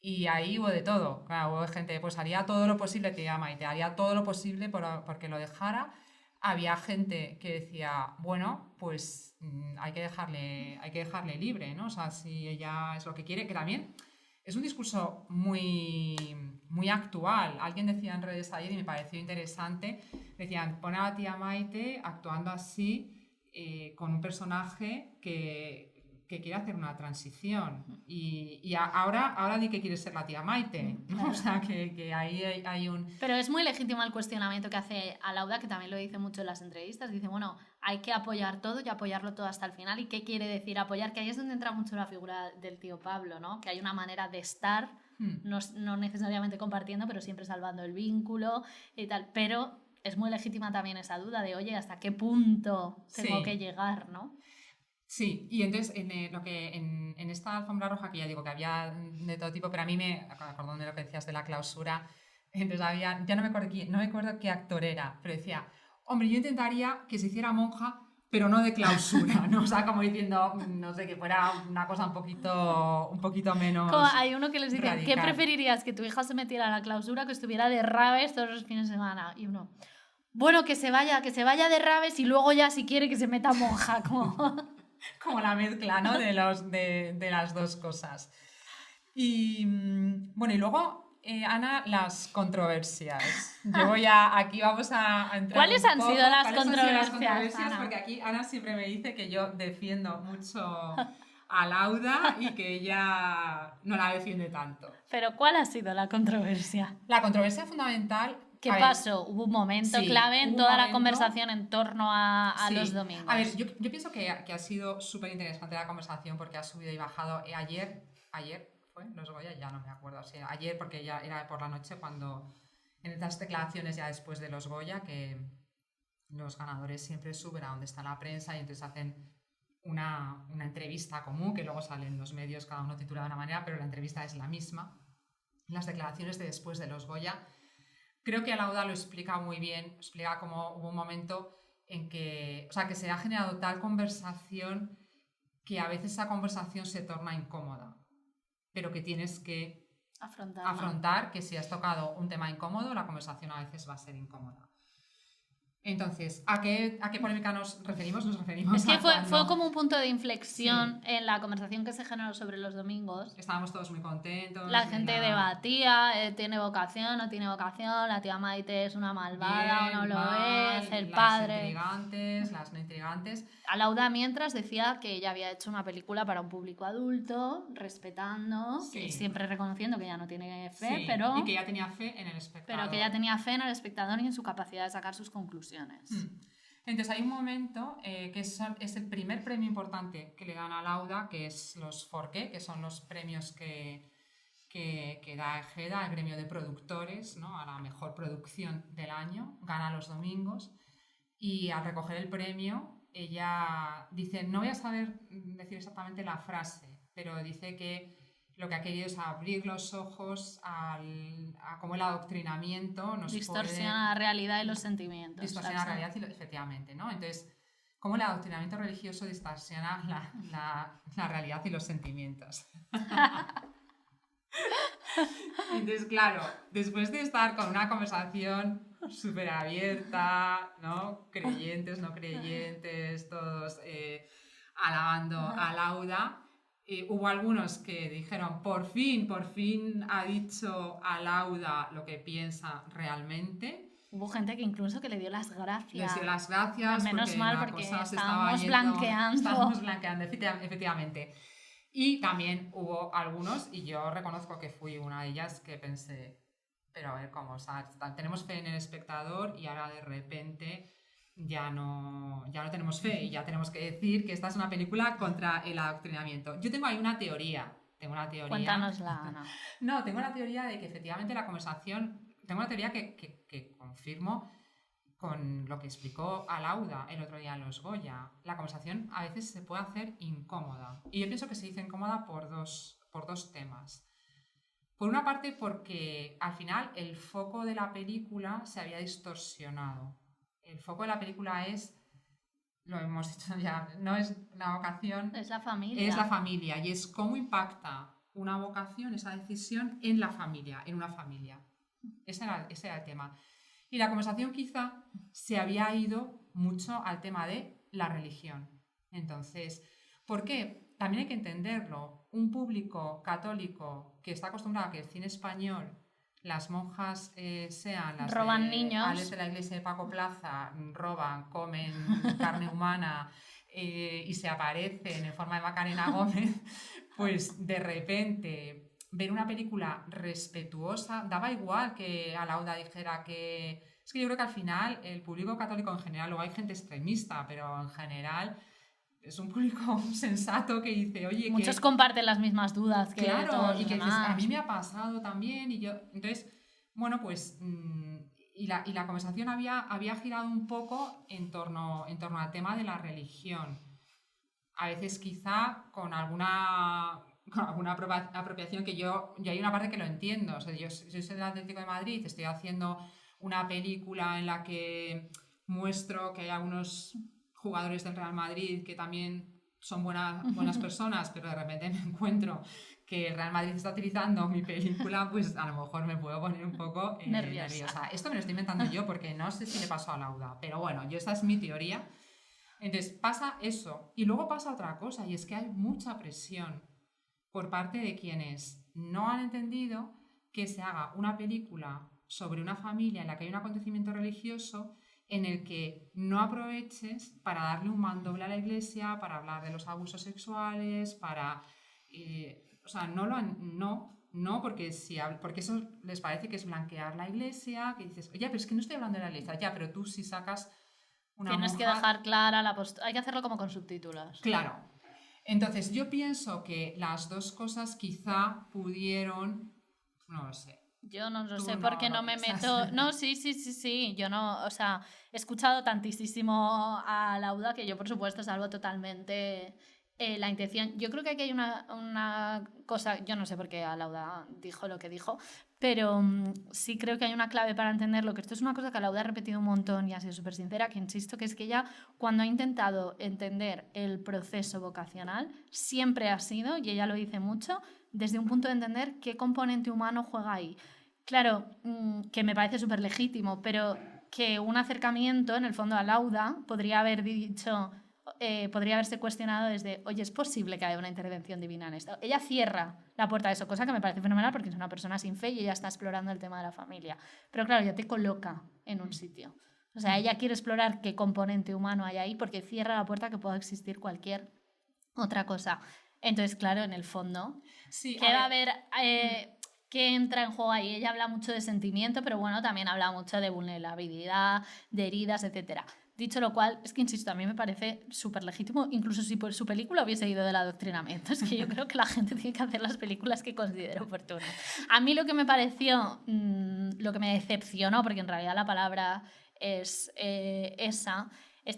Y ahí hubo de todo. Claro, hubo gente, pues haría todo lo posible, tía Maite, haría todo lo posible porque lo dejara. Había gente que decía, bueno, pues hay que dejarle libre, ¿no? O sea, si ella es lo que quiere, que también es un discurso muy, muy actual. Alguien decía en redes ayer y me pareció interesante, decían, pon a la tía Maite actuando así con un personaje que quiere hacer una transición y ahora di que quiere ser la tía Maite, ¿no? Claro. O sea, que ahí hay un... Pero es muy legítimo el cuestionamiento que hace Alauda, que también lo dice mucho en las entrevistas. Dice, bueno, hay que apoyar todo y apoyarlo todo hasta el final. ¿Y qué quiere decir apoyar? Que ahí es donde entra mucho la figura del tío Pablo, ¿no? Que hay una manera de estar, no necesariamente compartiendo, pero siempre salvando el vínculo y tal. Pero es muy legítima también esa duda de, oye, ¿hasta qué punto tengo que llegar, no? Sí, y entonces en esta alfombra roja que ya digo que había de todo tipo, pero a mí me acordó de lo que decías de la clausura, entonces había, ya no me acuerdo qué actor era, pero decía, hombre, yo intentaría que se hiciera monja, pero no de clausura, ¿no? O sea, como diciendo, no sé, que fuera una cosa un poquito menos Como hay uno que les dice, radical. ¿qué preferirías? ¿Que tu hija se metiera a la clausura, que estuviera de raves todos los fines de semana? Y uno, bueno, que se vaya de raves y luego ya si quiere que se meta monja, como la mezcla, ¿no? de las dos cosas. Y bueno, y luego, Ana, las controversias. Aquí vamos a entrar. ¿Cuáles han sido las controversias, Ana? Porque aquí Ana siempre me dice que yo defiendo mucho a Lauda y que ella no la defiende tanto. Pero ¿cuál ha sido la controversia? La controversia fundamental... ¿Qué pasó? Hubo un momento clave en toda la conversación en torno a los domingos. A ver, yo pienso que ha sido súper interesante la conversación porque ha subido y bajado. Ayer fue los Goya, ya no me acuerdo. O sea, ayer porque ya era por la noche cuando en estas declaraciones ya después de los Goya que los ganadores siempre suben a donde está la prensa y entonces hacen una entrevista común que luego salen los medios, cada uno titula de una manera, pero la entrevista es la misma. Las declaraciones de después de los Goya. Creo que Alauda lo explica muy bien, explica cómo hubo un momento en que, o sea, que se ha generado tal conversación que a veces esa conversación se torna incómoda, pero que tienes que afrontar que si has tocado un tema incómodo, la conversación a veces va a ser incómoda. Entonces, ¿a qué polémica nos referimos? Es que fue como un punto de inflexión en la conversación que se generó sobre los domingos. Estábamos todos muy contentos. La gente debatía, ¿tiene vocación, no tiene vocación? ¿La tía Maite es una malvada o no lo es? El padre. Las no intrigantes. Alauda mientras decía que ella había hecho una película para un público adulto, respetando, y siempre reconociendo que ella no tiene fe, pero... Y que ella tenía fe en el espectador. Pero que ella tenía fe en el espectador y en su capacidad de sacar sus conclusiones. Entonces hay un momento que es el primer premio importante que le dan a Lauda, que es los Forqué, que son los premios que da EGEDA, el gremio de productores, ¿no? A la mejor producción del año, gana los domingos, y al recoger el premio ella dice, no voy a saber decir exactamente la frase, pero dice que lo que ha querido es abrir los ojos a cómo el adoctrinamiento nos distorsiona la realidad y los sentimientos. Distorsiona la realidad, entonces, ¿no? Entonces, cómo el adoctrinamiento religioso distorsiona la realidad y los sentimientos. Entonces, claro, después de estar con una conversación súper abierta, ¿no? Creyentes, no creyentes, todos alabando a Lauda, hubo algunos que dijeron, por fin ha dicho a Lauda lo que piensa realmente. Hubo gente que incluso que le dio las gracias. Les dio las gracias. Menos mal porque estábamos blanqueando. Estábamos blanqueando, efectivamente. Y también hubo algunos, y yo reconozco que fui una de ellas, que pensé, pero a ver cómo, o sea, tenemos fe en el espectador y ahora de repente ya no tenemos fe y ya tenemos que decir que esta es una película contra el adoctrinamiento. Yo tengo ahí una teoría. Cuéntanosla, Ana. No, tengo la teoría de que efectivamente la conversación... Tengo una teoría que confirmo con lo que explicó Alauda el otro día en los Goya. La conversación a veces se puede hacer incómoda. Y yo pienso que se dice incómoda por dos temas. Por una parte porque al final el foco de la película se había distorsionado. El foco de la película es, lo hemos dicho ya, no es la vocación. Es la familia. Es la familia y es cómo impacta una vocación, esa decisión en la familia, en una familia. Ese era el tema. Y la conversación quizá se había ido mucho al tema de la religión. Entonces, ¿por qué? También hay que entenderlo. Un público católico que está acostumbrado a que el cine español, las monjas sean las roban niños, Ales de la iglesia de Paco Plaza, roban, comen carne humana y se aparecen en forma de Macarena Gómez, pues de repente ver una película respetuosa, daba igual que Alauda dijera que... Es que yo creo que al final el público católico en general, o hay gente extremista, pero en general es un público sensato que dice, oye... Muchos comparten las mismas dudas que claro, todos y que los dices, demás. a mí me ha pasado también, y yo... Entonces, bueno, pues... Y la conversación había girado un poco en torno al tema de la religión. A veces quizá con alguna apropiación que yo hay una parte que lo entiendo. O sea, yo soy del Atlético de Madrid, estoy haciendo una película en la que muestro que hay algunos jugadores del Real Madrid que también son buenas personas, pero de repente me encuentro que el Real Madrid está utilizando mi película, pues a lo mejor me puedo poner un poco nerviosa. Esto me lo estoy inventando yo porque no sé si le pasó a Lauda, pero bueno, esa es mi teoría. Entonces pasa eso y luego pasa otra cosa, y es que hay mucha presión por parte de quienes no han entendido que se haga una película sobre una familia en la que hay un acontecimiento religioso en el que no aproveches para darle un mandoble a la iglesia, para hablar de los abusos sexuales, para... o sea, no, porque eso les parece que es blanquear la iglesia, que dices, oye, pero es que no estoy hablando de la iglesia, ya, pero tú si sacas una Tienes monja... que dejar clara la postura, hay que hacerlo como con subtítulos. Claro. Entonces, yo pienso que las dos cosas quizá pudieron... No lo sé. Yo no lo sé porque no me meto... No, sí. Yo no... O sea, he escuchado tantísimo a Lauda que yo, por supuesto, salvo totalmente la intención. Yo creo que aquí hay una cosa... Yo no sé por qué Lauda dijo lo que dijo, pero sí creo que hay una clave para entenderlo, que esto es una cosa que Lauda ha repetido un montón y ha sido súper sincera, que insisto, que es que ella, cuando ha intentado entender el proceso vocacional, siempre ha sido, y ella lo dice mucho, desde un punto de entender qué componente humano juega ahí. Claro, que me parece súper legítimo, pero que un acercamiento, en el fondo, a Lauda podría haber dicho, podría haberse cuestionado desde, oye, ¿es posible que haya una intervención divina en esto? Ella cierra la puerta a eso, cosa que me parece fenomenal porque es una persona sin fe y ella está explorando el tema de la familia. Pero claro, ya te coloca en un sitio. O sea, ella quiere explorar qué componente humano hay ahí porque cierra la puerta a que pueda existir cualquier otra cosa. Entonces, claro, en el fondo, sí, ¿qué va a haber? ¿Qué entra en juego ahí? Ella habla mucho de sentimiento, pero bueno, también habla mucho de vulnerabilidad, de heridas, etc. Dicho lo cual, es que insisto, a mí me parece súper legítimo, incluso si por su película hubiese ido del adoctrinamiento. Es que yo creo que la gente tiene que hacer las películas que considere oportunas. A mí lo que me pareció, lo que me decepcionó, porque en realidad la palabra es esa,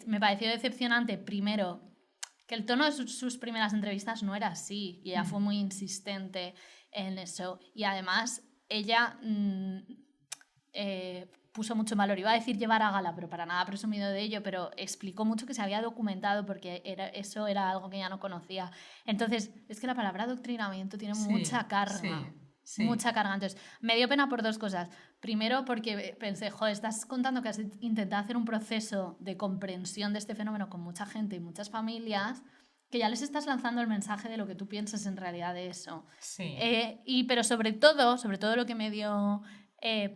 me pareció decepcionante, primero, que el tono de sus primeras entrevistas no era así y ella fue muy insistente en eso, y además ella puso mucho en valor, iba a decir llevar a gala, pero para nada presumido de ello, pero explicó mucho que se había documentado porque eso era algo que ella no conocía. Entonces, es que la palabra adoctrinamiento tiene mucha carga. Sí. Mucha carga. Entonces, me dio pena por dos cosas. Primero, porque pensé, joder, estás contando que has intentado hacer un proceso de comprensión de este fenómeno con mucha gente y muchas familias, que ya les estás lanzando el mensaje de lo que tú piensas en realidad de eso. Sí. Pero sobre todo lo que me dio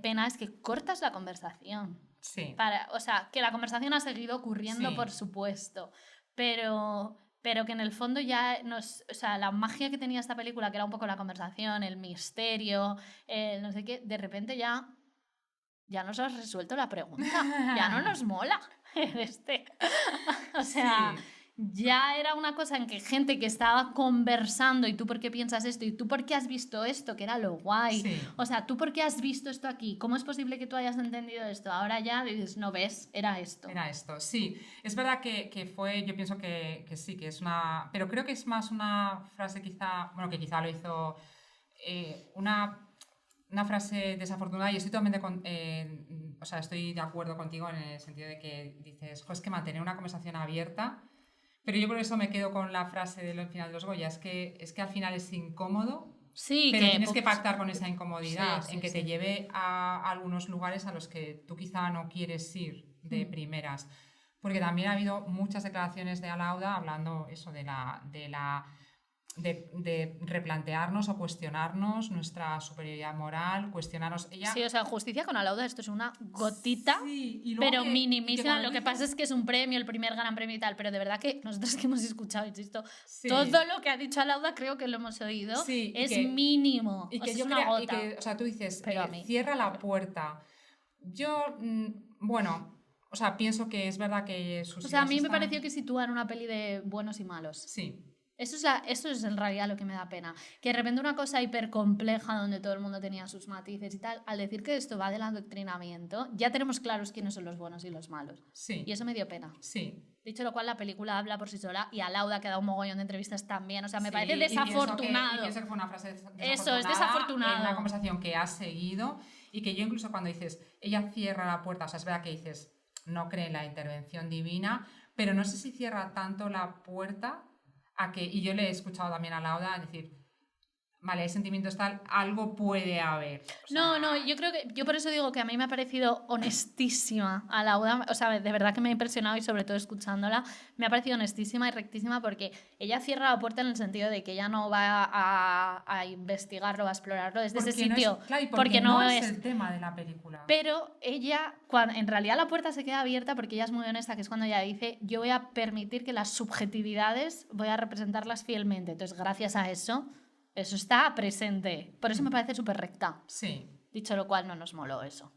pena es que cortas la conversación. Sí. O sea, que la conversación ha seguido ocurriendo, sí, por supuesto, pero que en el fondo ya o sea, la magia que tenía esta película, que era un poco la conversación, el misterio, no sé qué, de repente ya nos has resuelto la pregunta, ya no nos mola o sea, sí, ya era una cosa en que gente que estaba conversando, y tú por qué piensas esto, y tú por qué has visto esto, que era lo guay, sí, o sea, tú por qué has visto esto aquí, cómo es posible que tú hayas entendido esto, ahora ya dices, no ves, era esto, sí, es verdad que fue, yo pienso que sí, que es una, pero creo que es más una frase quizá, bueno, que quizá lo hizo una frase desafortunada, y estoy totalmente o sea, estoy de acuerdo contigo en el sentido de que dices, es que mantener una conversación abierta. Pero yo por eso me quedo con la frase del final de los Goya, es que al final es incómodo Sí, pero que tienes que pactar con esa incomodidad, Sí, en que sí. te lleve a algunos lugares a los que tú quizá no quieres ir de primeras. Porque también ha habido muchas declaraciones de Alauda hablando eso de replantearnos o cuestionarnos nuestra superioridad moral, cuestionarnos ella. Sí, o sea, justicia con Alauda, esto es una gotita, Sí, y luego pero que minimísima. Lo que dices, pasa es que es un premio, el primer gran premio y tal, pero de verdad que nosotros que hemos escuchado, insisto, sí, todo lo que ha dicho Alauda creo que lo hemos oído, sí, es mínimo. Y o que sea, yo es una creo, gota. y que, o sea, tú dices, Pero a mí, cierra la puerta. Yo, bueno, o sea, pienso que es verdad que sus O sea, a ideas mí me están... pareció que sitúan una peli de buenos y malos. Sí, Eso es en realidad lo que me da pena. Que de repente una cosa hipercompleja donde todo el mundo tenía sus matices y tal, al decir que esto va del adoctrinamiento, ya tenemos claros quiénes son los buenos y los malos. sí. Y eso me dio pena. Sí. Dicho lo cual, la película habla por sí sola y a Lauda que ha dado un mogollón de entrevistas también. O sea, me Sí, parece y desafortunado. pienso que fue una frase desafortunada. Eso, es desafortunado. En una conversación que ha seguido y que yo incluso cuando dices, ella cierra la puerta, o sea, es verdad que dices, no cree en la intervención divina, pero no sé si cierra tanto la puerta a que, y yo le he escuchado también a Lauda decir, vale, hay sentimientos tal, algo puede haber. O sea, No, yo por eso digo que a mí me ha parecido honestísima a Lauda, o sea, de verdad que me ha impresionado y sobre todo escuchándola, me ha parecido honestísima y rectísima porque ella cierra la puerta en el sentido de que ella no va a investigarlo, a explorarlo desde ese sitio. Claro, y porque no es el tema de la película. Pero ella, en realidad la puerta se queda abierta porque ella es muy honesta, que es cuando ella dice, yo voy a permitir que las subjetividades, voy a representarlas fielmente. Entonces, gracias a eso está presente. Por eso me parece súper recta. Sí. Dicho lo cual, no nos moló eso.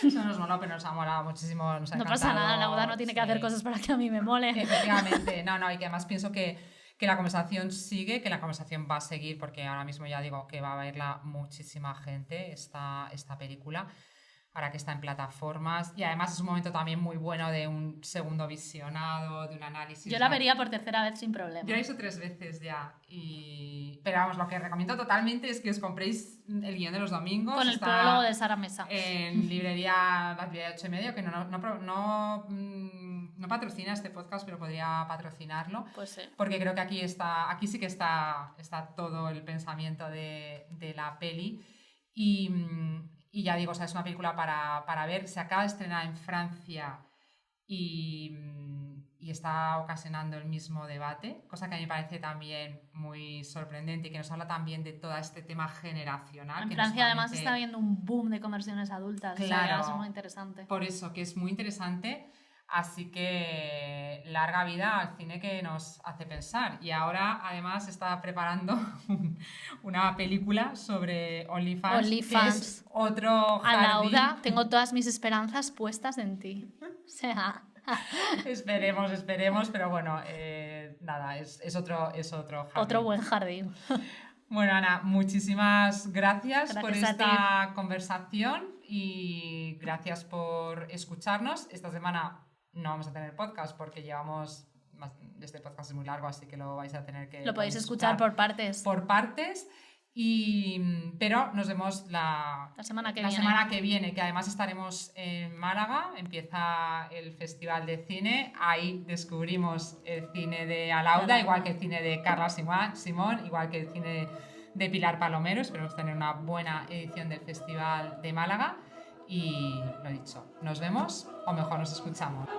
No nos moló, pero nos ha molado muchísimo. Nos ha no encantado. pasa nada, Lauda no tiene que hacer cosas para que a mí me mole. Efectivamente, no, y que además pienso que la conversación sigue, que la conversación va a seguir, porque ahora mismo ya digo que va a verla muchísima gente, esta película, ahora que está en plataformas, y además es un momento también muy bueno de un segundo visionado, de un análisis. Yo la vería por tercera vez sin problema. Yo la he visto 3 veces ya, pero vamos, lo que recomiendo totalmente es que os compréis el guión de los domingos. Con el prólogo de Sara Mesa. En librería 8:30, que no patrocina este podcast, pero podría patrocinarlo. Pues sí. Porque creo que aquí sí que está todo el pensamiento de la peli. Y ya digo, o sea, es una película para ver. Se acaba de estrenar en Francia y está ocasionando el mismo debate, cosa que a mí me parece también muy sorprendente y que nos habla también de todo este tema generacional. En que Francia solamente... además está habiendo un boom de conversiones adultas. Claro, o sea, es muy interesante. Por eso, que es muy interesante. Así que larga vida al cine que nos hace pensar. Y ahora además está preparando una película sobre OnlyFans. Que es otro jardín. Alauda, tengo todas mis esperanzas puestas en ti. O sea... esperemos, pero bueno, nada, es otro jardín. Otro buen jardín. Bueno, Ana, muchísimas gracias por esta ti. conversación y gracias por escucharnos. Esta semana no vamos a tener podcast porque este podcast es muy largo, así que lo vais a tener que... Lo podéis escuchar por partes. Por partes. Pero nos vemos la semana que viene, que además estaremos en Málaga, empieza el Festival de Cine, ahí descubrimos el cine de Alauda, igual que el cine de Carla Simón, igual que el cine de Pilar Palomero. Esperemos tener una buena edición del Festival de Málaga y lo dicho, nos vemos o mejor nos escuchamos.